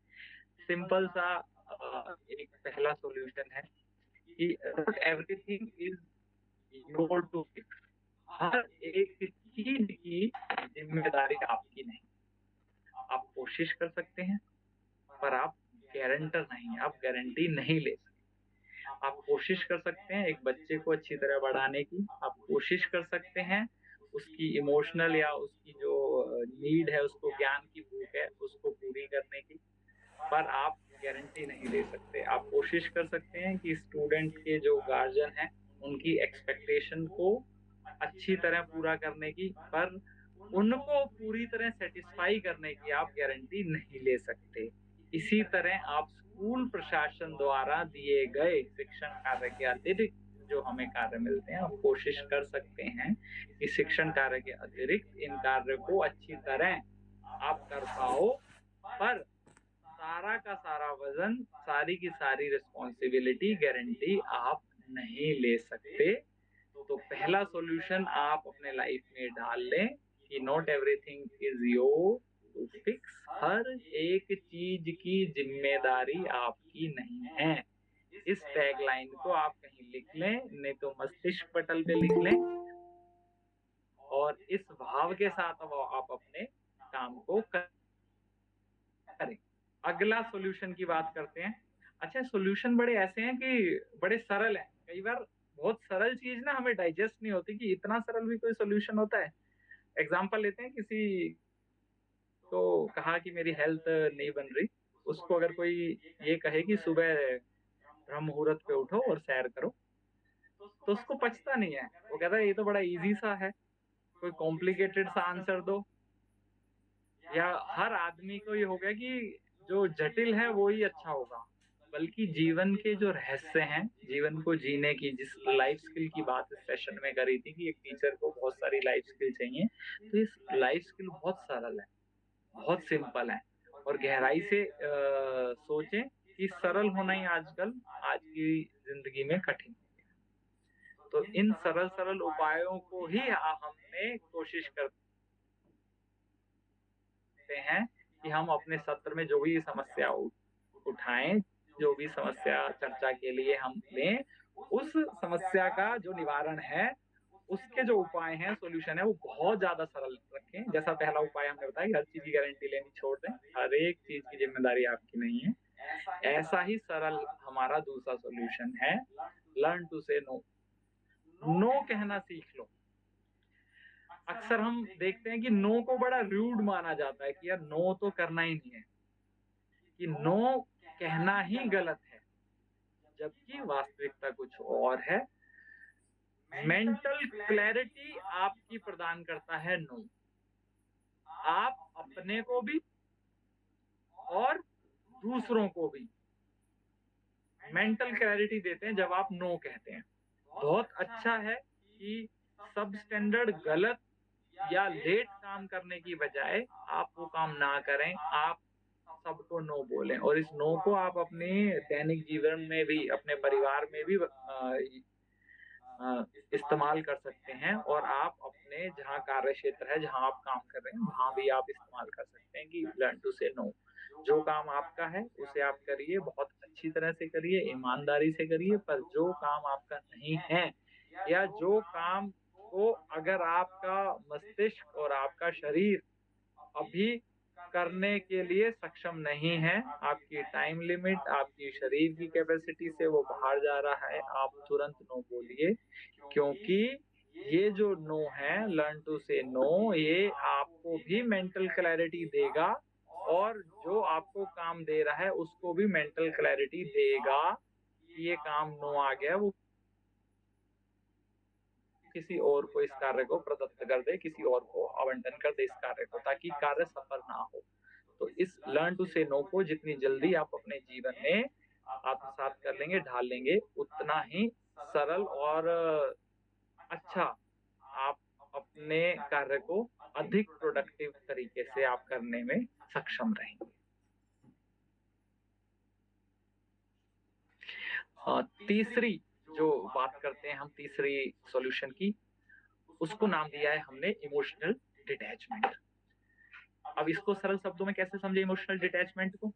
सिंपल सा एक पहला सॉल्यूशन है कि everything is your to fix. हर एक चीज की जिम्मेदारी आपकी नहीं। आप कोशिश कर सकते हैं पर आप गारंटर नहीं, आप गारंटी नहीं ले सकते। आप कोशिश कर सकते हैं एक बच्चे को अच्छी तरह बढ़ाने की, आप कोशिश कर सकते हैं उसकी इमोशनल या उसकी जो नीड है, उसको ज्ञान की भूख है, उसको पूरी करने की, पर आप गारंटी नहीं दे सकते। आप कोशिश कर सकते हैं कि स्टूडेंट के जो गार्जियन हैं उनकी एक्सपेक्टेशन को अच्छी तरह पूरा करने की, पर उनको पूरी तरह सेटिस्फाई करने की आप गारंटी नहीं ले सकते। इसी तरह आप स्कूल प्रशासन द्वारा दिए गए शिक्षण कार्य के अतिरिक्त जो हमें कार्य मिलते हैं, आप कोशिश कर सकते हैं कि शिक्षण कार्य के अतिरिक्त इन कार्य को अच्छी तरह आप कर पाओ, पर सारा का सारा वजन, सारी की सारी रिस्पॉन्सिबिलिटी, गारंटी आप नहीं ले सकते। तो पहला सॉल्यूशन आप अपने लाइफ में डाल लें कि not everything is your to fix. हर एक चीज की जिम्मेदारी आपकी नहीं है। इस टैगलाइन को आप कहीं लिख लें, नहीं तो मस्तिष्क पटल पे लिख लें, और इस भाव के साथ अब आप अपने काम को करें। अगला सॉल्यूशन की बात करते हैं। अच्छा, सॉल्यूशन बड़े ऐसे हैं कि बड़े सरल हैं। कई बार बहुत सरल चीज ना हमें डाइजेस्ट नहीं होती कि इतना सरल भी कोई सॉल्यूशन होता है। एग्जांपल लेते हैं, किसी को कहा कि मेरी हेल्थ नहीं बन रही, उसको अगर कोई ये कहे कि सुबह ब्रह्म मुहूर्त पे उठो और सैर करो, तो उसको पचता नहीं है। वो कहता है ये तो बड़ा इजी सा है, कोई कॉम्प्लिकेटेड सा आंसर दो। या हर आदमी को ये हो गया कि जो जटिल है वो ही अच्छा होगा, बल्कि जीवन के जो रहस्य हैं, जीवन को जीने की, जिस लाइफ स्किल की बात इस सेशन में करी थी कि एक टीचर को बहुत सारी लाइफ स्किल चाहिए, तो इस लाइफ स्किल बहुत सरल है, बहुत सिंपल है, और गहराई से सोचें कि सरल होना ही आजकल आज की जिंदगी में कठिन है। तो इन सरल सरल उपायों को ही हमने कोशिश करते हैं कि हम अपने सत्र में जो भी समस्या उठाएं, जो भी समस्या चर्चा के लिए हम लें, उस समस्या का जो निवारण है, उसके जो उपाय हैं, सॉल्यूशन है, वो बहुत ज्यादा सरल रखें। जैसा पहला उपाय हमने बताया कि हर चीज की गारंटी लेनी छोड़ दें, हर एक चीज की जिम्मेदारी आपकी नहीं है। ऐसा ही सरल हमारा दूसरा सॉल्यूशन है, लर्न टू से नो। नो कहना सीख लो। अक्सर हम देखते हैं कि नो को बड़ा रूड माना जाता है कि यार नो तो करना ही नहीं है, कि नो कहना ही गलत है, जबकि वास्तविकता कुछ और है। मेंटल क्लैरिटी आपकी प्रदान करता है नो। आप अपने को भी और दूसरों को भी मेंटल क्लैरिटी देते हैं जब आप नो कहते हैं। बहुत अच्छा है कि सब स्टैंडर्ड गलत या लेट काम करने की बजाय आप वो काम ना करें, आप सबको नो बोलें, और इस नो को आप अपने दैनिक जीवन में भी, अपने परिवार में भी इस्तेमाल कर सकते हैं, और आप अपने जहाँ कार्य क्षेत्र है, जहाँ आप काम कर रहे हैं, वहाँ भी आप इस्तेमाल कर सकते हैं कि लर्न टू से नो। जो काम आपका है उसे आप करिए, बहुत अच्छी तरह से करिए, ईमानदारी से करिए, पर जो काम आपका नहीं है, या जो काम को अगर आपका मस्तिष्क और आपका शरीर अभी करने के लिए सक्षम नहीं है, आपकी टाइम लिमिट, आपकी शरीर की कैपेसिटी से वो बाहर जा रहा है, आप तुरंत नो बोलिए, क्योंकि ये जो नो है, लर्न टू से नो, ये आपको भी मेंटल क्लैरिटी देगा, और जो आपको काम दे रहा है उसको भी मेंटल क्लैरिटी देगा कि ये काम नो आ गया, वो किसी और को इस कार्य को प्रदत्त कर दे, किसी और को आवंटन कर दे इस कार्य को, ताकि कार्य सफल ना हो। तो इस लर्न टू से नो को जितनी जल्दी आप अपने जीवन में आत्मसात कर लेंगे, ढाल लेंगे, उतना ही सरल और अच्छा आप अपने कार्य को अधिक प्रोडक्टिव तरीके से आप करने में सक्षम रहेंगे। तीसरी जो बात करते हैं हम, तीसरी सॉल्यूशन की, उसको नाम दिया है हमने इमोशनल डिटैचमेंट। अब इसको सरल शब्दों में कैसे समझे इमोशनल डिटैचमेंट को?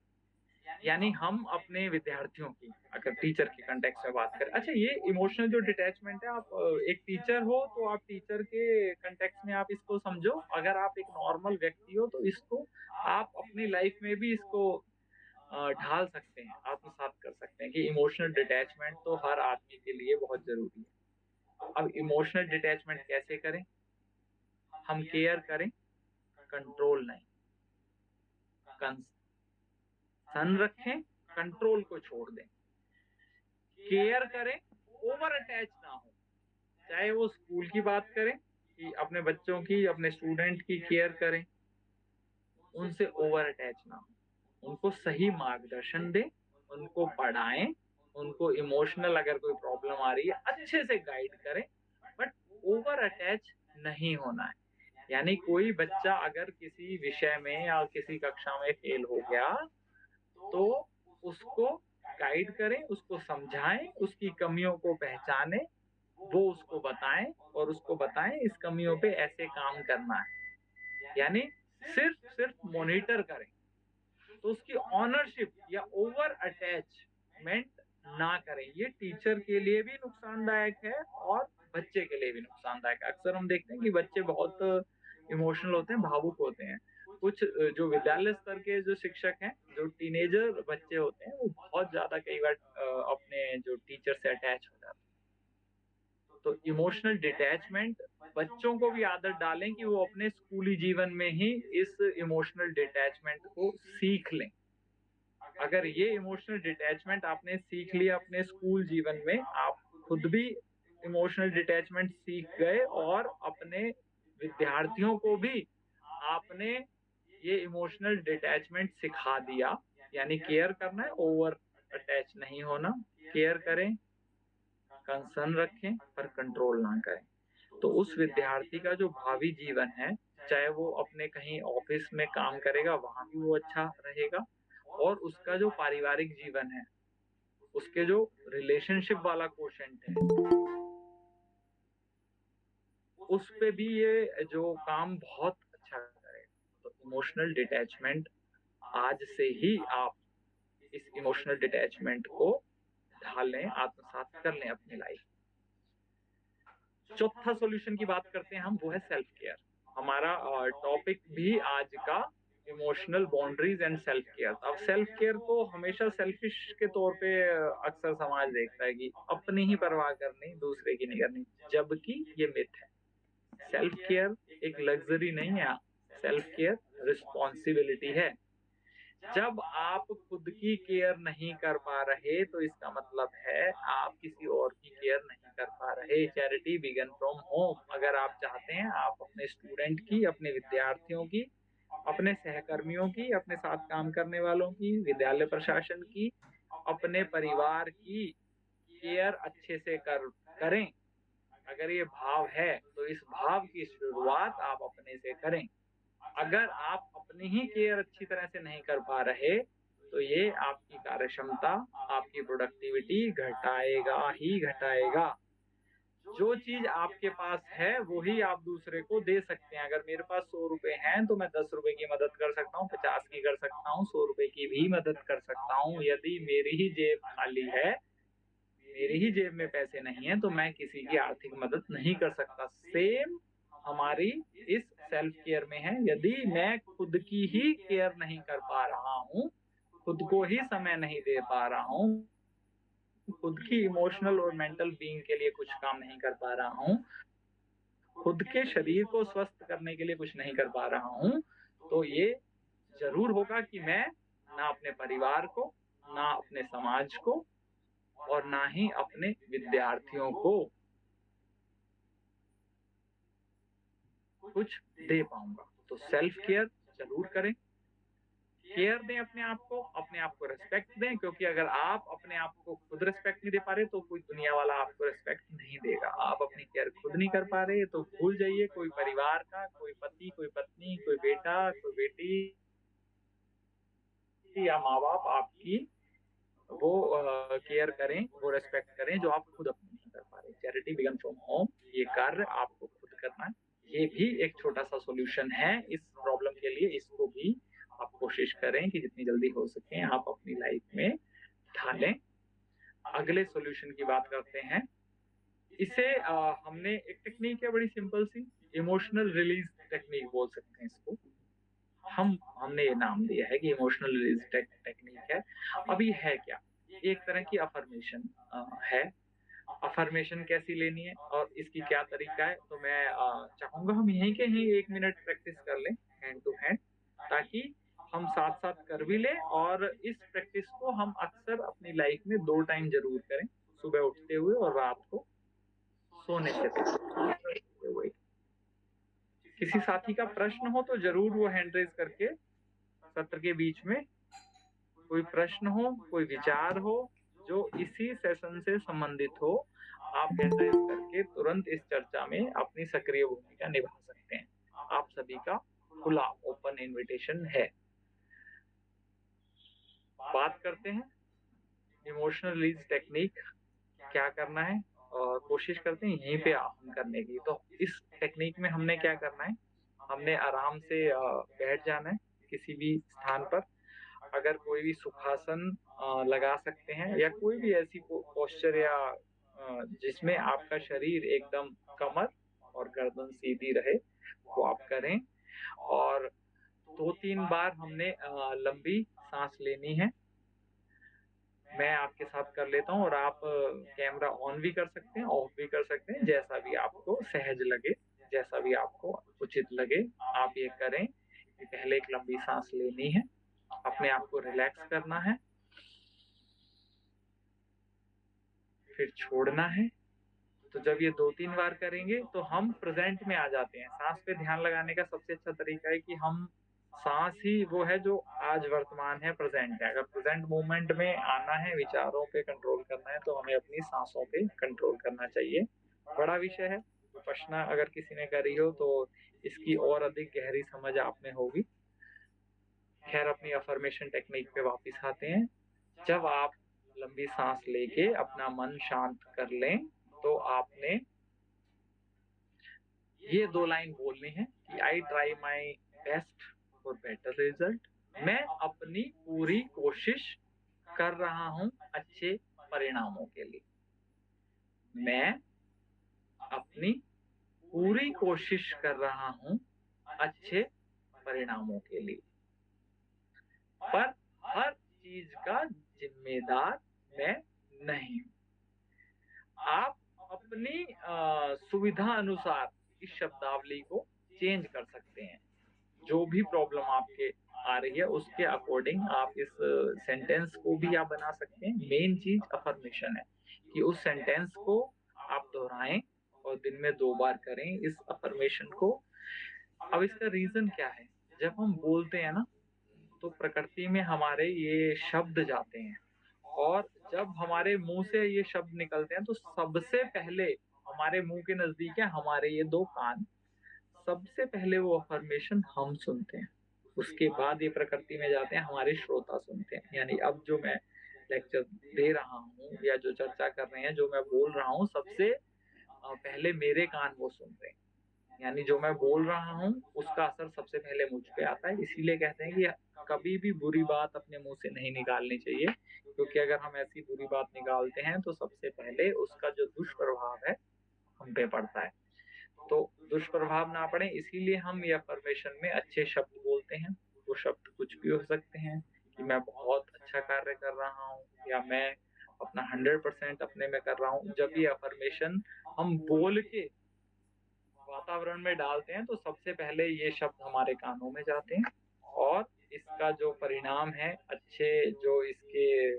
यानी हम अपने विद्यार्थियों की, अगर टीचर के कंटेक्स्ट में बात करें, अच्छा ये इमोशनल जो डिटैचमेंट है, आप एक टीचर हो तो आप टीचर के कंटेक्स्ट में आप इसको समझो, अगर आप एक नॉर्मल व्यक्ति हो तो इसको आप अपनी लाइफ में भी इसको ढाल सकते हैं, आत्मसात कर सकते हैं कि इमोशनल डिटैचमेंट तो हर आदमी के लिए बहुत जरूरी है। अब इमोशनल डिटैचमेंट कैसे करें? हम केयर करें, कंट्रोल नहीं। कंसर्न रखें, कंट्रोल को छोड़ दें। केयर करें, ओवर अटैच ना हो। चाहे वो स्कूल की बात करें कि अपने बच्चों की, अपने स्टूडेंट की केयर करें, उनसे ओवर अटैच ना हो, उनको सही मार्गदर्शन दें, उनको पढ़ाएं, उनको इमोशनल अगर कोई प्रॉब्लम आ रही है अच्छे से गाइड करें, बट ओवर अटैच नहीं होना है। यानी कोई बच्चा अगर किसी विषय में या किसी कक्षा में फेल हो गया तो उसको गाइड करें, उसको समझाएं, उसकी कमियों को पहचानें, वो उसको बताएं, और उसको बताएं इस कमियों पे ऐसे काम करना है। यानी सिर्फ मॉनिटर करें, तो उसकी ऑनरशिप या ओवर अटैचमेंट ना करें। ये टीचर के लिए भी नुकसानदायक है और बच्चे के लिए भी नुकसानदायक है। अक्सर हम देखते हैं कि बच्चे बहुत इमोशनल होते हैं, भावुक होते हैं। कुछ जो विद्यालय स्तर के जो शिक्षक हैं, जो टीनेजर बच्चे होते हैं, वो बहुत ज्यादा कई बार अपने जो टीचर से अटैच हो जाते हैं। तो इमोशनल डिटैचमेंट, बच्चों को भी आदत डालें कि वो अपने स्कूली जीवन में ही इस इमोशनल डिटैचमेंट को सीख लें। अगर ये इमोशनल डिटैचमेंट आपने सीख लिया अपने स्कूल जीवन में, आप खुद भी इमोशनल डिटैचमेंट सीख गए और अपने विद्यार्थियों को भी आपने ये इमोशनल डिटैचमेंट सिखा दिया। यानी केयर करना है, ओवर अटैच नहीं होना, केयर करें, कंसर्न रखें पर कंट्रोल ना करें। तो उस विद्यार्थी का जो भावी जीवन है, चाहे वो अपने कहीं ऑफिस में काम करेगा वहां भी वो अच्छा रहेगा, और उसका जो पारिवारिक जीवन है, उसके जो रिलेशनशिप वाला क्वोशेंट है, उस पे भी ये जो काम बहुत अच्छा करेगा। तो इमोशनल डिटैचमेंट, आज से ही आप इस इमोशनल डिटैचमेंट को ढालें, आत्मसात कर लें अपनी लाइफ। चौथा सॉल्यूशन की बात करते हैं हम, वो है सेल्फ केयर। हमारा टॉपिक भी आज का emotional boundaries and self care. अब सेल्फ केयर को हमेशा सेल्फिश के तौर पे अक्सर समाज देखता है कि अपनी ही परवाह करनी, दूसरे की नहीं करनी, जबकि ये मिथ है। सेल्फ केयर एक लग्जरी नहीं है, सेल्फ केयर रिस्पॉन्सिबिलिटी है। जब आप खुद की केयर नहीं कर पा रहे तो इसका मतलब है आप किसी और की केयर नहीं कर पा रहे। Charity begin from home. अगर आप चाहते हैं आप अपने स्टूडेंट की, अपने विद्यार्थियों की, अपने सहकर्मियों की, अपने साथ काम करने वालों की, विद्यालय प्रशासन की, अपने परिवार की केयर अच्छे से करें, अगर ये भाव है तो इस भाव की शुरुआत आप अपने से करें। अगर आप अपनी ही केयर अच्छी तरह से नहीं कर पा रहे तो ये आपकी कार्यक्षमता, आपकी प्रोडक्टिविटी घटाएगा ही घटाएगा। जो चीज आपके पास है वही आप दूसरे को दे सकते हैं। अगर मेरे पास 100 रुपए हैं तो मैं 10 रुपए की मदद कर सकता हूँ, 50 की कर सकता हूँ, 100 रुपए की भी मदद कर सकता हूँ। यदि मेरी ही जेब खाली है, मेरी ही जेब में पैसे नहीं है, तो मैं किसी की आर्थिक मदद नहीं कर सकता। सेम हमारी इस सेल्फ केयर में है। यदि मैं खुद की ही केयर नहीं कर पा रहा हूँ, खुद को ही समय नहीं दे पा रहा हूँ, खुद की इमोशनल और मेंटल बीइंग के लिए कुछ काम नहीं कर पा रहा हूँ, खुद के शरीर को स्वस्थ करने के लिए कुछ नहीं कर पा रहा हूँ, तो ये जरूर होगा कि मैं ना अपने परिवार को, ना अपने समाज को, और ना ही अपने विद्यार्थियों को कुछ दे पाऊंगा। तो सेल्फ केयर जरूर करें, केयर दें अपने आप को रिस्पेक्ट दें, क्योंकि अगर आप अपने आप को खुद रिस्पेक्ट नहीं दे पा रहे तो कोई दुनिया वाला आपको रिस्पेक्ट नहीं देगा। आप अपनी केयर खुद नहीं कर पा रहे तो भूल जाइए, कोई परिवार का, कोई पति, कोई पत्नी, कोई बेटा, कोई बेटी या माँ बाप आपकी वो केयर करें, वो रिस्पेक्ट करें जो आप खुद अपनी नहीं कर पा रहे। चैरिटी बिगन फ्रॉम होम, ये कार्य आपको खुद करना है। ये भी एक छोटा सा सॉल्यूशन है इस प्रॉब्लम के लिए। इसको भी आप कोशिश करें कि जितनी जल्दी हो सके आप अपनी लाइफ में ढालें। अगले सॉल्यूशन की बात करते हैं। इसे हमने एक टेक्निक है बड़ी सिंपल सी, इमोशनल रिलीज टेक्निक बोल सकते हैं इसको। हमने ये नाम दिया है कि इमोशनल रिलीज टेक्निक है। अब ये है क्या? एक तरह की अफर्मेशन है। अफर्मेशन कैसी लेनी है और इसकी क्या तरीका है, तो मैं चाहूंगा हम यहीं के ही 1 मिनट प्रैक्टिस कर लें हैंड टू हैंड, ताकि हम साथ साथ कर भी लें। और इस प्रैक्टिस को हम अक्सर अपनी लाइफ में 2 टाइम जरूर करें, सुबह उठते हुए और रात को सोने से पहले। किसी साथी का प्रश्न हो तो जरूर वो हैंड रेज करके सत्र के बीच में कोई प्रश्न हो, कोई विचार हो जो इसी सेशन से संबंधित हो, आप हैंड रेज करके तुरंत इस चर्चा में अपनी सक्रिय भूमिका निभा सकते हैं। आप सभी का खुला ओपन इनविटेशन है। बात करते हैं इमोशनल रिलीज टेक्निक क्या करना है, और कोशिश करते हैं यहीं पे हम करने की। तो इस टेक्निक में हमने क्या करना है, हमने आराम से बैठ जाना है किसी भी स्थान पर। अगर कोई भी सुखासन लगा सकते हैं, या कोई भी ऐसी पोस्चर या जिसमें आपका शरीर एकदम कमर और गर्दन सीधी रहे, वो आप करें। और 2-3 बार हमने लंबी सांस लेनी है। मैं आपके साथ कर लेता हूँ और आप कैमरा ऑन भी कर सकते हैं, ऑफ भी कर सकते हैं, जैसा भी आपको सहज लगे, जैसा भी आपको उचित लगे आप ये करें। पहले एक लंबी सांस लेनी है, अपने आप को रिलैक्स करना है, फिर छोड़ना है। तो जब ये 2-3 बार करेंगे तो हम प्रेजेंट में आ जाते हैं। सांस पे ध्यान लगाने का सबसे अच्छा तरीका है कि हम सांस ही वो है जो आज वर्तमान है, प्रेजेंट है। अगर प्रेजेंट मोमेंट में आना है, विचारों पे कंट्रोल करना है, तो हमें अपनी सांसों पे कंट्रोल करना चाहिए। बड़ा विषय है, विपश्यना अगर किसी ने करी हो तो इसकी और अधिक गहरी समझ आप में होगी। खैर, अपनी अफर्मेशन टेक्निक पे वापस आते हैं। जब आप लंबी सांस लेके अपना मन शांत कर लें, तो आपने ये 2 लाइन बोलनी है कि I try my best for better result. मैं अपनी पूरी कोशिश कर रहा हूं अच्छे परिणामों के लिए। मैं अपनी पूरी कोशिश कर रहा हूं अच्छे परिणामों के लिए। पर हर चीज का जिम्मेदार मैं नहीं हूं। आप अपनी सुविधा अनुसार इस शब्दावली को चेंज कर सकते हैं। जो भी प्रॉब्लम आपके आ रही है उसके अकॉर्डिंग आप इस सेंटेंस को भी आप बना सकते हैं। मेन चीज अफर्मेशन है कि उस सेंटेंस को आप दोहराएं और दिन में 2 बार करें इस अफर्मेशन को। अब इसका रीजन क्या है? जब हम बोलते हैं ना, तो प्रकृति में हमारे ये शब्द जाते हैं, और जब हमारे मुंह से ये शब्द निकलते हैं तो सबसे पहले हमारे मुंह के नजदीक है हमारे ये 2 कान। सबसे पहले वो अफर्मेशन हम सुनते हैं, उसके बाद ये प्रकृति में जाते हैं, हमारे श्रोता सुनते हैं। यानी अब जो मैं लेक्चर दे रहा हूँ या जो चर्चा कर रहे हैं, जो मैं बोल रहा हूँ, सबसे पहले मेरे कान वो सुन रहे हैं। यानी जो मैं बोल रहा हूँ उसका असर सबसे पहले मुझ पे आता है। इसीलिए कहते हैं कि कभी भी बुरी बात अपने मुंह से नहीं निकालनी चाहिए, क्योंकि अगर हम ऐसी बुरी बात निकालते हैं तो सबसे पहले उसका जो दुष्प्रभाव है हम पे पड़ता है। तो दुष्प्रभाव ना पड़े, इसीलिए हम ये अफर्मेशन में अच्छे शब्द बोलते हैं। वो शब्द कुछ भी हो सकते हैं कि मैं बहुत अच्छा कार्य कर रहा हूँ, या मैं अपना 100% अपने में कर रहा हूँ। जब ये अफर्मेशन हम बोल के वातावरण में डालते हैं तो सबसे पहले ये शब्द हमारे कानों में जाते हैं, और इसका जो परिणाम है, अच्छे जो इसके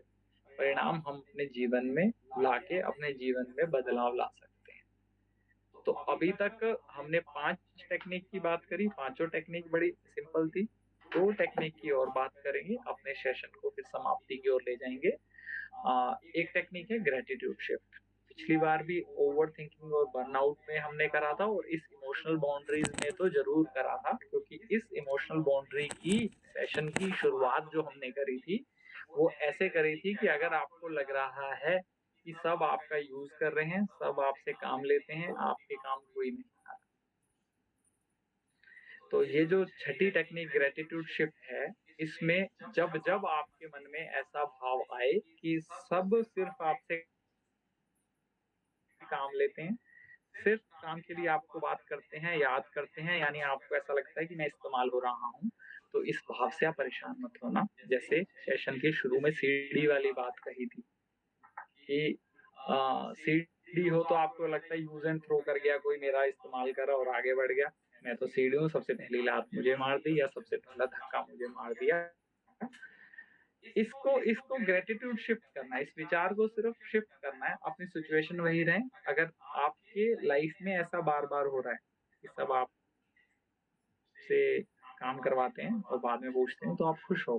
परिणाम हम अपने जीवन में लाके अपने जीवन में बदलाव ला सकते हैं। तो अभी तक हमने 5 टेक्निक की बात करी। 5 टेक्निक बड़ी सिंपल थी। 2 टेक्निक की और बात करेंगे, अपने सेशन को फिर समाप्ति की ओर ले जाएंगे। एक टेक्निक है ग्रेटिट्यूड शिफ्ट। पिछली बार भी ओवर थिंकिंग और बर्नआउट में हमने करा था, और इस इमोशनल बाउंड्रीज में तो जरूर करा था, क्योंकि इस इमोशनल बाउंड्री की सेशन की शुरुआत जो हमने करी थी वो ऐसे करी थी कि अगर आपको लग रहा है कि सब आपका यूज कर रहे हैं, सब आपसे काम लेते हैं, आपके काम कोई नहीं आ रहा, तो ये जो छठी टेक्निक ग्रेटिट्यूड शिफ्ट है, इसमें जब जब आपके मन में ऐसा भाव आए कि सब सिर्फ आपसे काम लेते हैं, सिर्फ काम के लिए आपको बात करते हैं, याद करते हैं, यानी आपको ऐसा लगता है कि मैं इस्तेमाल हो रहा हूँ, तो इस भाव से आप परेशान मत होना। जैसे सेशन के शुरू में सीढ़ी वाली बात कही थी कि सीढ़ी हो तो आपको लगता है यूज एंड थ्रो कर गया कोई, मेरा इस्तेमाल करा और आगे बढ़ गया। मैं तो सीढ़ी हूँ, सबसे पहली लात मुझे मार दी या सबसे पहला धक्का मुझे मार दिया। इसको ग्रेटिट्यूड शिफ्ट करना है, इस विचार को सिर्फ शिफ्ट करना है। अपनी सिचुएशन वही रहे। अगर आपके लाइफ में ऐसा बार बार हो रहा है कि सब आप से काम करवाते हैं और बाद में पूछते हैं, तो आप खुश हो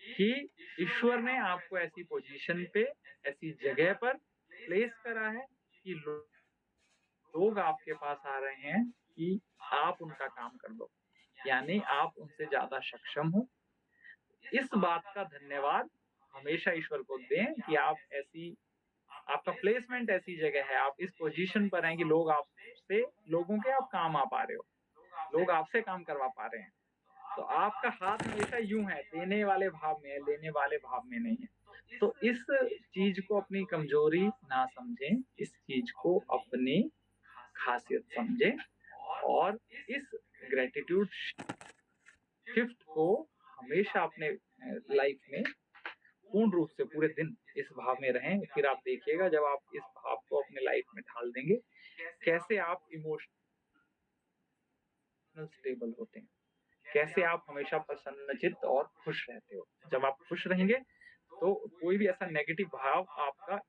कि ईश्वर ने आपको ऐसी पोजीशन पे, ऐसी जगह पर प्लेस करा है कि लोग आपके पास आ रहे हैं कि आप उनका काम कर दो, यानी आप उनसे ज्यादा सक्षम हो। इस बात का धन्यवाद हमेशा ईश्वर को दें कि आप ऐसी, आपका प्लेसमेंट ऐसी जगह है, आप इस पोजीशन पर हैं कि लोग आपसे, लोगों के आप काम आ पा रहे हो, लोग आपसे काम करवा पा रहे हैं। तो आपका हाथ हमेशा यूं है, देने वाले भाव में है, लेने वाले भाव में नहीं है। तो इस चीज को अपनी कमजोरी ना समझें, इस चीज को अपनी खासियत समझें, और इस ग्रेटिट्यूड शिफ्ट को हमेशा अपने लाइफ में पूर्ण रूप से पूरे दिन इस भाव में रहें। फिर आप देखिएगा जब आप इस भाव को अपने लाइफ में ढाल देंगे, कैसे आप इमोशनल स्टेबल होते हैं, कैसे आप हमेशा प्रसन्नचित्त और खुश रहते हो। जब आप खुश रहेंगे तो कोई भी ऐसा नेगेटिव भाव, आपका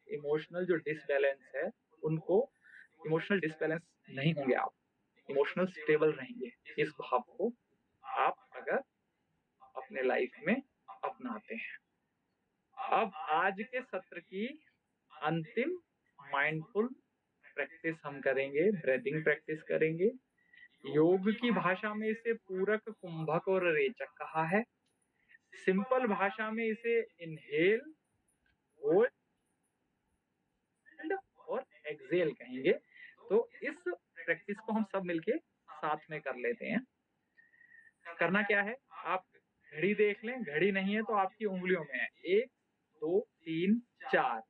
इमोशनल जो डिसबैलेंस है, उनको इमोशनल डिसबैलेंस नहीं होंगे, आप इमोशनल स्टेबल रहेंगे। इस भाव को आप अगर अपने लाइफ में अपनाते हैं। अब आज के सत्र की अंतिम माइंडफुल प्रैक्टिस हम करेंगे, ब्रीदिंग प्रैक्टिस करेंगे। योग की भाषा में इसे पूरक, कुंभक और रेचक कहा है। सिंपल भाषा में इसे इनहेल, होल्ड और एक्सेल कहेंगे। तो इस प्रैक्टिस को हम सब मिलके साथ में कर लेते हैं। करना क्या है, आप घड़ी देख लें, घड़ी नहीं है तो आपकी उंगलियों में है। 1 2 3 4,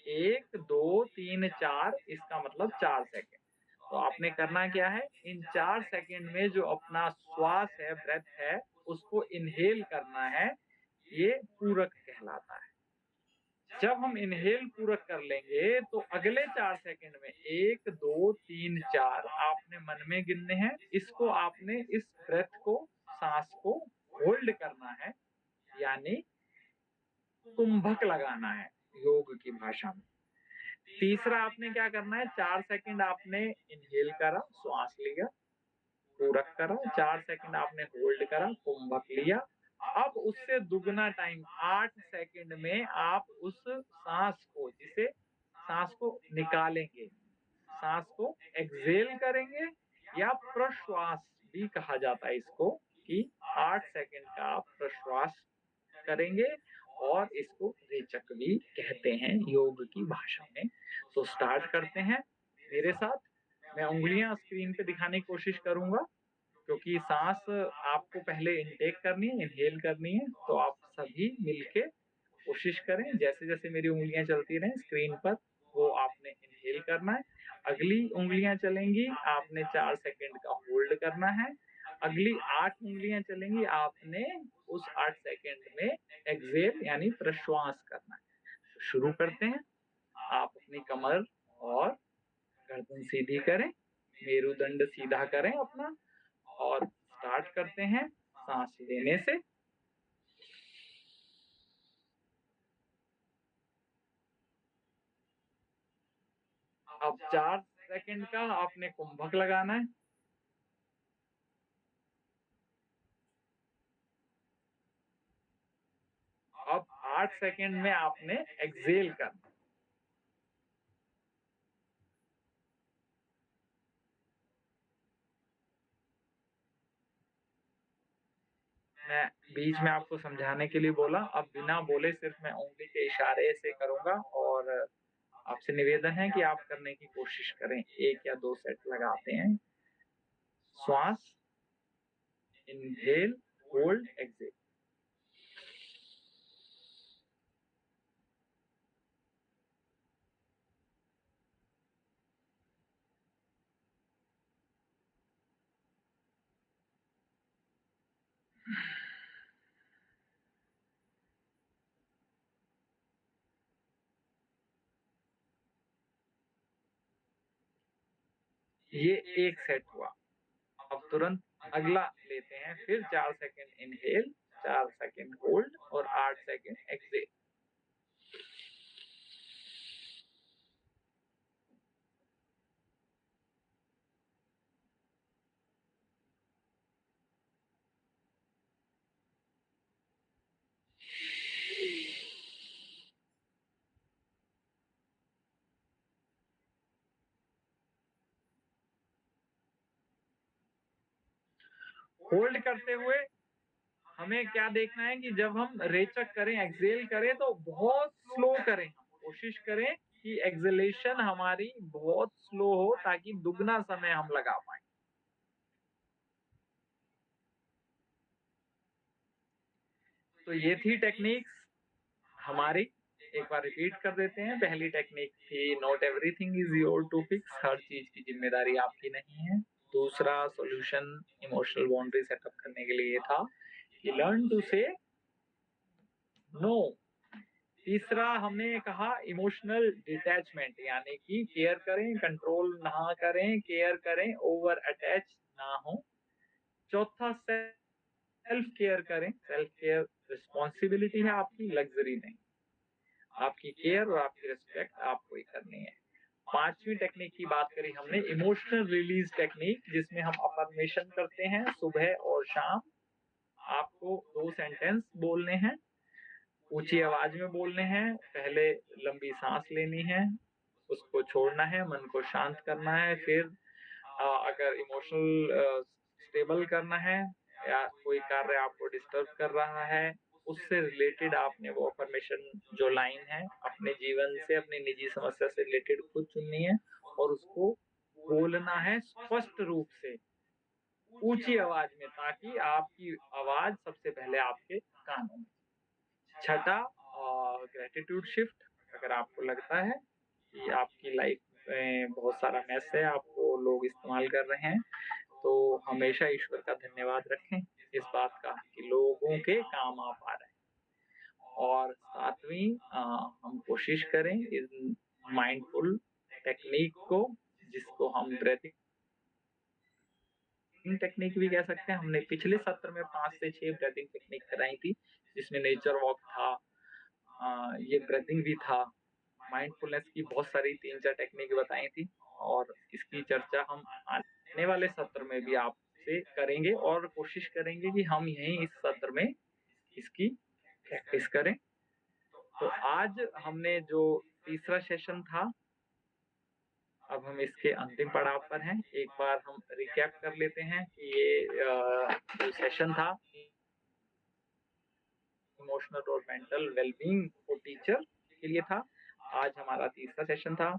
1 2 3 4, इसका मतलब 4 सेकेंड। तो आपने करना क्या है, इन 4 सेकेंड में जो अपना श्वास है, ब्रेथ है, उसको इनहेल करना है। ये पूरक कहलाता है। जब हम इनहेल पूरक कर लेंगे तो अगले 4 सेकेंड में 1 2 3 4 आपने मन में गिनने हैं। इसको आपने, इस ब्रेथ को, सांस को होल्ड करना है, यानी कुंभक लगाना है योग की भाषा में। तीसरा आपने क्या करना है, 4 सेकेंड आपने इनहेल करा, श्वास लिया, पूरक करा, 4 सेकेंड आपने होल्ड करा, कुंभक लिया। अब उससे दुगना टाइम 8 सेकेंड में आप उस सांस को, जिसे सांस को निकालेंगे, सांस को एक्सेल करेंगे, या प्रश्वास भी कहा जाता है इसको, कि 8 सेकेंड का आप प्रश्वास करेंगे, और इसको रेचक भी कहते हैं योग की भाषा में। तो स्टार्ट करते हैं मेरे साथ। मैं उंगलियां स्क्रीन पे दिखाने की कोशिश करूंगा, क्योंकि सांस आपको पहले इनटेक करनी है, इनहेल करनी है। तो आप सभी मिलके कोशिश करें, जैसे जैसे मेरी उंगलियां चलती रहें स्क्रीन पर, वो आपने इनहेल करना है। अगली उंगलियां चलेंगी, आपने 4 सेकेंड का होल्ड करना है। अगली 8 उंगलियां चलेंगी, आपने उस 8 सेकेंड में एक्सेल यानी प्रश्वास करना है। तो शुरू करते हैं। आप अपनी कमर और गर्दन सीधी करें, मेरुदंड सीधा करें अपना, और स्टार्ट करते हैं सांस लेने से। अब 4 सेकंड का आपने कुंभक लगाना है। अब 8 सेकंड में आपने एक्सेल करना। मैं बीच में आपको समझाने के लिए बोला, अब बिना बोले सिर्फ मैं उंगली के इशारे से करूंगा, और आपसे निवेदन है कि आप करने की कोशिश करें। 1 या 2 सेट लगाते हैं। श्वास, इनहेल, होल्ड, एक्सेल। ये एक सेट हुआ। अब तुरंत अगला लेते हैं, फिर 4 सेकेंड इनहेल, 4 सेकेंड होल्ड और 8 सेकेंड एक्सेल। होल्ड करते हुए हमें क्या देखना है कि जब हम रेचक करें, एक्सेल करें, तो बहुत स्लो करें। कोशिश करें कि एक्सेलेशन हमारी बहुत स्लो हो, ताकि दुगना समय हम लगा पाए। तो ये थी टेक्निक्स हमारी। एक बार रिपीट कर देते हैं। पहली टेक्निक थी not everything is your to fix, हर चीज की जिम्मेदारी आपकी नहीं है। दूसरा सॉल्यूशन इमोशनल बाउंड्री सेटअप करने के लिए था कि लर्न टू से नो। तीसरा हमने कहा इमोशनल डिटैचमेंट, यानी कि केयर करें, कंट्रोल ना करें, केयर करें, ओवर अटैच ना हो। चौथा सेल्फ केयर करें। सेल्फ केयर रिस्पॉन्सिबिलिटी है आपकी, लग्जरी नहीं। आपकी केयर और आपकी रिस्पेक्ट आपको ही करनी है। पांचवी टेक्निक की बात करी हमने, इमोशनल रिलीज टेक्निक, जिसमें हम अफर्मेशन करते हैं सुबह और शाम। आपको 2 सेंटेंस बोलने हैं, ऊँची आवाज़ में बोलने हैं, पहले लंबी साँस लेनी है, उसको छोड़ना है, मन को शांत करना है, फिर अगर इमोशनल स्टेबल करना है या कोई कार्य आपको डिस्टर्ब कर रहा है, उससे रिलेटेड आपने वो अफ़र्मेशन जो लाइन है, अपने जीवन से, अपनी निजी समस्या से रिलेटेड खुद चुननी है और उसको बोलना है स्पष्ट रूप से, ऊँची आवाज़ में, ताकि आपकी आवाज़ सबसे पहले आपके कानों में। छठा ग्रैटिट्यूड शिफ्ट, अगर आपको लगता है कि आपकी लाइफ में बहुत सारा मेस है, आपको लोग इस्तेमाल कर रहे हैं, तो हमेशा ईश्वर का धन्यवाद रखें इस बात का कि लोगों के काम आप आ रहे हैं। और 7वीं हम कोशिश करें इन माइंडफुल टेक्निक को, जिसको हम ब्रीथिंग टेक्निक भी कह सकते हैं। हमने पिछले सत्र में 5 से 6 ब्रीथिंग टेक्निक कराई थी, जिसमें नेचर वॉक था, ये ब्रीथिंग भी था, माइंडफुलनेस की बहुत सारी 3-4 टेक्निक बताई थी और इसकी चर्चा हम आने वाले सत्र में भी आपसे करेंगे और कोशिश करेंगे कि हम यहीं इस सत्र में इसकी प्रैक्टिस करें। तो आज हमने जो तीसरा सेशन था, अब हम इसके अंतिम पड़ाव पर हैं। एक बार हम रिकैप कर लेते हैं कि ये जो सेशन था इमोशनल और मेंटल वेलबींग फॉर टीचर के लिए था। आज हमारा तीसरा सेशन था।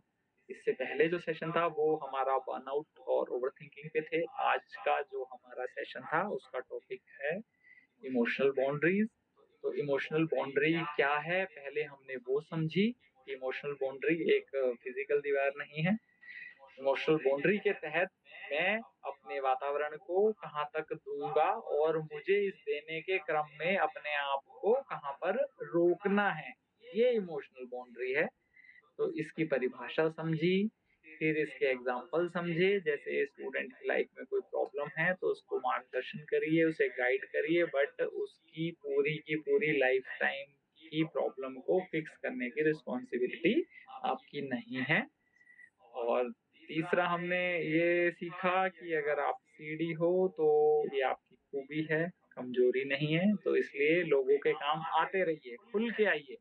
इससे पहले जो सेशन था वो हमारा बर्नआउट और ओवरथिंकिंग पे थे। आज का जो हमारा सेशन था उसका टॉपिक है इमोशनल बाउंड्रीज। तो इमोशनल बाउंड्री क्या है, पहले हमने वो समझी कि इमोशनल बाउंड्री एक फिजिकल दीवार नहीं है। इमोशनल बाउंड्री के तहत मैं अपने वातावरण को कहाँ तक दूंगा और मुझे इस देने के क्रम में अपने आप को कहाँ पर रोकना है, ये इमोशनल बाउंड्री है। तो इसकी परिभाषा समझी, फिर इसके एग्जाम्पल समझे। जैसे स्टूडेंट की लाइफ में कोई प्रॉब्लम है तो उसको मार्गदर्शन करिए, उसे गाइड करिए, बट उसकी पूरी की पूरी लाइफ टाइम की प्रॉब्लम को फिक्स करने की रिस्पॉन्सिबिलिटी आपकी नहीं है। और तीसरा हमने ये सीखा कि अगर आप सीडी हो तो ये आपकी खूबी है, कमजोरी नहीं है। तो इसलिए लोगों के काम आते रहिए, खुल के आइए।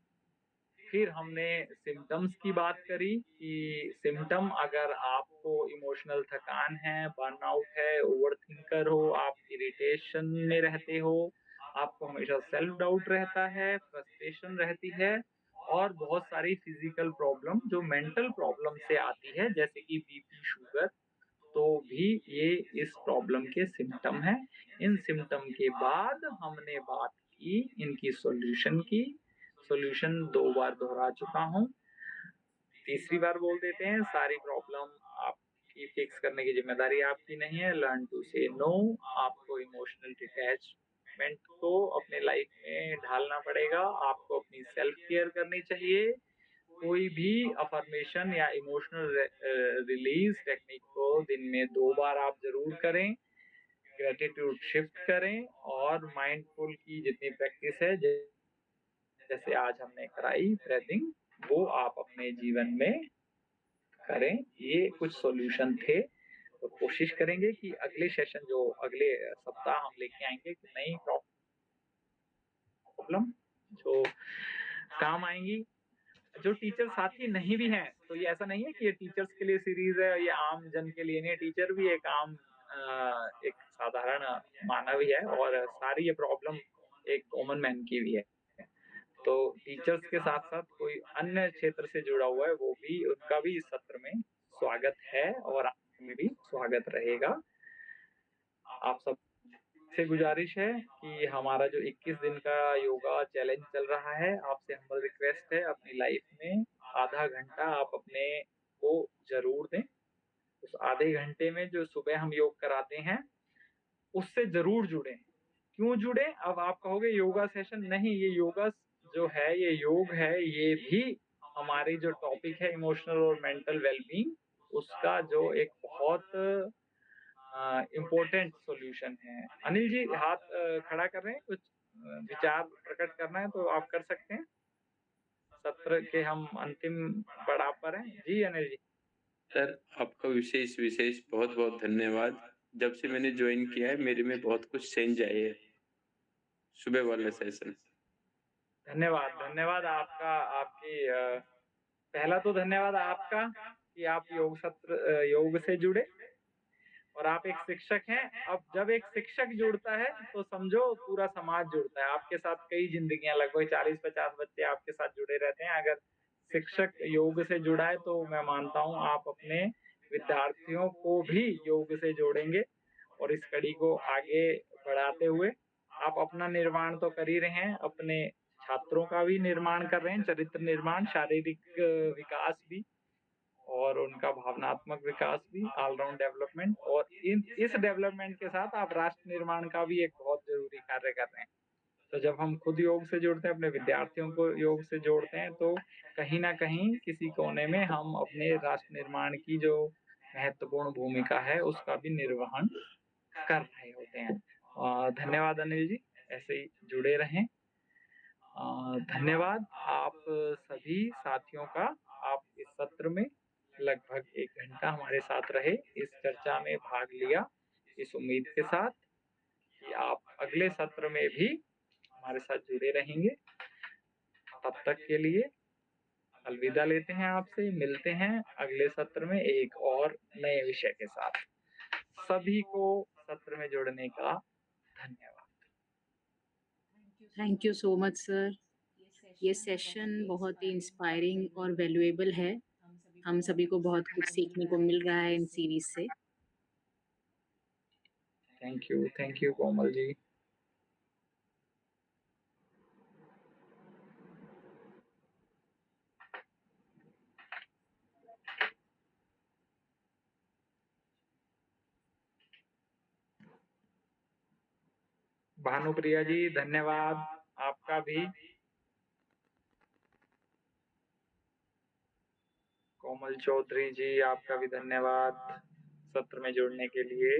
फिर हमने सिम्टम्स की बात करी कि सिम्टम, अगर आपको इमोशनल थकान है, बर्नआउट है, ओवरथिंकर हो, आप इरिटेशन में रहते हो, आपको हमेशा सेल्फ डाउट रहता है, फ्रस्ट्रेशन रहती है और बहुत सारी फिजिकल प्रॉब्लम जो मेंटल प्रॉब्लम से आती है, जैसे कि बीपी, शुगर, तो भी ये इस प्रॉब्लम के सिम्टम हैं। इन सिम्टम के बाद हमने बात की इनकी सॉल्यूशन की। सॉल्यूशन 2 बार दोहरा चुका हूँ, तीसरी बार बोल देते हैं। सारी प्रॉब्लम आपकी फिक्स करने की जिम्मेदारी आपकी नहीं है। लर्न टू से नो। आपको इमोशनल डिटैचमेंट को अपने लाइफ में ढालना पड़ेगा। आपको अपनी सेल्फ केयर करनी चाहिए। कोई भी अफर्मेशन या इमोशनल रिलीज टेक्निक को दिन में 2 बार आप जरूर करें। ग्रेटिट्यूड शिफ्ट करें और माइंडफुल की जितनी प्रैक्टिस है, जैसे आज हमने कराई ब्रीथिंग, वो आप अपने जीवन में करें। ये कुछ सॉल्यूशन थे। तो कोशिश करेंगे कि अगले सेशन जो अगले सप्ताह हम लेके आएंगे कि नई प्रॉब्लम जो काम आएंगी। जो टीचर साथी नहीं भी हैं, तो ये ऐसा नहीं है कि ये टीचर्स के लिए सीरीज है, ये आम जन के लिए नहीं है। टीचर भी एक आम एक साधारण मानव ही है और सारी ये प्रॉब्लम एक कॉमन मैन की भी है। तो टीचर्स के साथ साथ कोई अन्य क्षेत्र से जुड़ा हुआ है, वो भी, उनका भी इस सत्र में स्वागत है और आगे भी स्वागत रहेगा। आप सब से गुजारिश है कि हमारा जो 21 दिन का योगा चैलेंज चल रहा है, आपसे हम्बल रिक्वेस्ट है, अपनी लाइफ में आधा घंटा आप अपने को जरूर दें। उस आधे घंटे में जो सुबह हम योग कराते हैं उससे जरूर जुड़ें। क्यों जुड़े? अब आप कहोगे योगा सेशन नहीं, ये योगा जो है, ये योग है, ये भी हमारी जो टॉपिक है इमोशनल और मेंटल वेलबींग, उसका जो एक बहुत इम्पोर्टेंट सॉल्यूशन है। अनिल जी हाथ खड़ा कर रहे हैं, कुछ विचार प्रकट करना है तो आप कर सकते हैं। सत्र के हम अंतिम पड़ाव पर हैं। जी अनिल जी। सर, आपका विशेष विशेष बहुत बहुत धन्यवाद। जब से मैंने ज्वाइन किया है मेरे में बहुत कुछ चेंज आए है। सुबह वाले सेशन। धन्यवाद, धन्यवाद आपका। पहला तो धन्यवाद आपका कि आप योग से जुड़े और आप एक शिक्षक हैं। अब जब एक शिक्षक जुड़ता है तो समझो पूरा समाज जुड़ता है। आपके साथ कई जिंदगियां, लगभग 40-50 बच्चे आपके साथ जुड़े रहते हैं। अगर शिक्षक योग से जुड़ा है तो मैं मानता हूँ आप अपने विद्यार्थियों को भी योग से जोड़ेंगे और इस कड़ी को आगे बढ़ाते हुए आप अपना निर्माण तो कर ही रहे हैं, अपने छात्रों का भी निर्माण कर रहे हैं, चरित्र निर्माण, शारीरिक विकास भी और उनका भावनात्मक विकास भी, ऑलराउंड डेवलपमेंट। और इस डेवलपमेंट के साथ आप राष्ट्र निर्माण का भी एक बहुत जरूरी कार्य कर रहे हैं। तो जब हम खुद योग से जुड़ते हैं, अपने विद्यार्थियों को योग से जोड़ते हैं, तो कहीं ना कहीं किसी कोने में हम अपने राष्ट्र निर्माण की जो महत्वपूर्ण भूमिका है उसका भी निर्वहन कर रहे होते हैं। धन्यवाद अनिल जी, ऐसे ही जुड़े रहें। धन्यवाद आप सभी साथियों का। आप इस सत्र में लगभग 1 घंटा हमारे साथ रहे, इस चर्चा में भाग लिया, इस उम्मीद के साथ कि आप अगले सत्र में भी हमारे साथ जुड़े रहेंगे। तब तक के लिए अलविदा लेते हैं आपसे, मिलते हैं अगले सत्र में एक और नए विषय के साथ। सभी को सत्र में जुड़ने का धन्यवाद। Thank you so much sir. ये सेशन बहुत ही इंस्पायरिंग और वैल्यूएबल है। हम सभी को बहुत कुछ सीखने को मिल रहा है इन सीरीज से। Thank you Komal ji. भानुप्रिया जी धन्यवाद आपका भी। कोमल चौधरी जी आपका भी धन्यवाद सत्र में जुड़ने के लिए।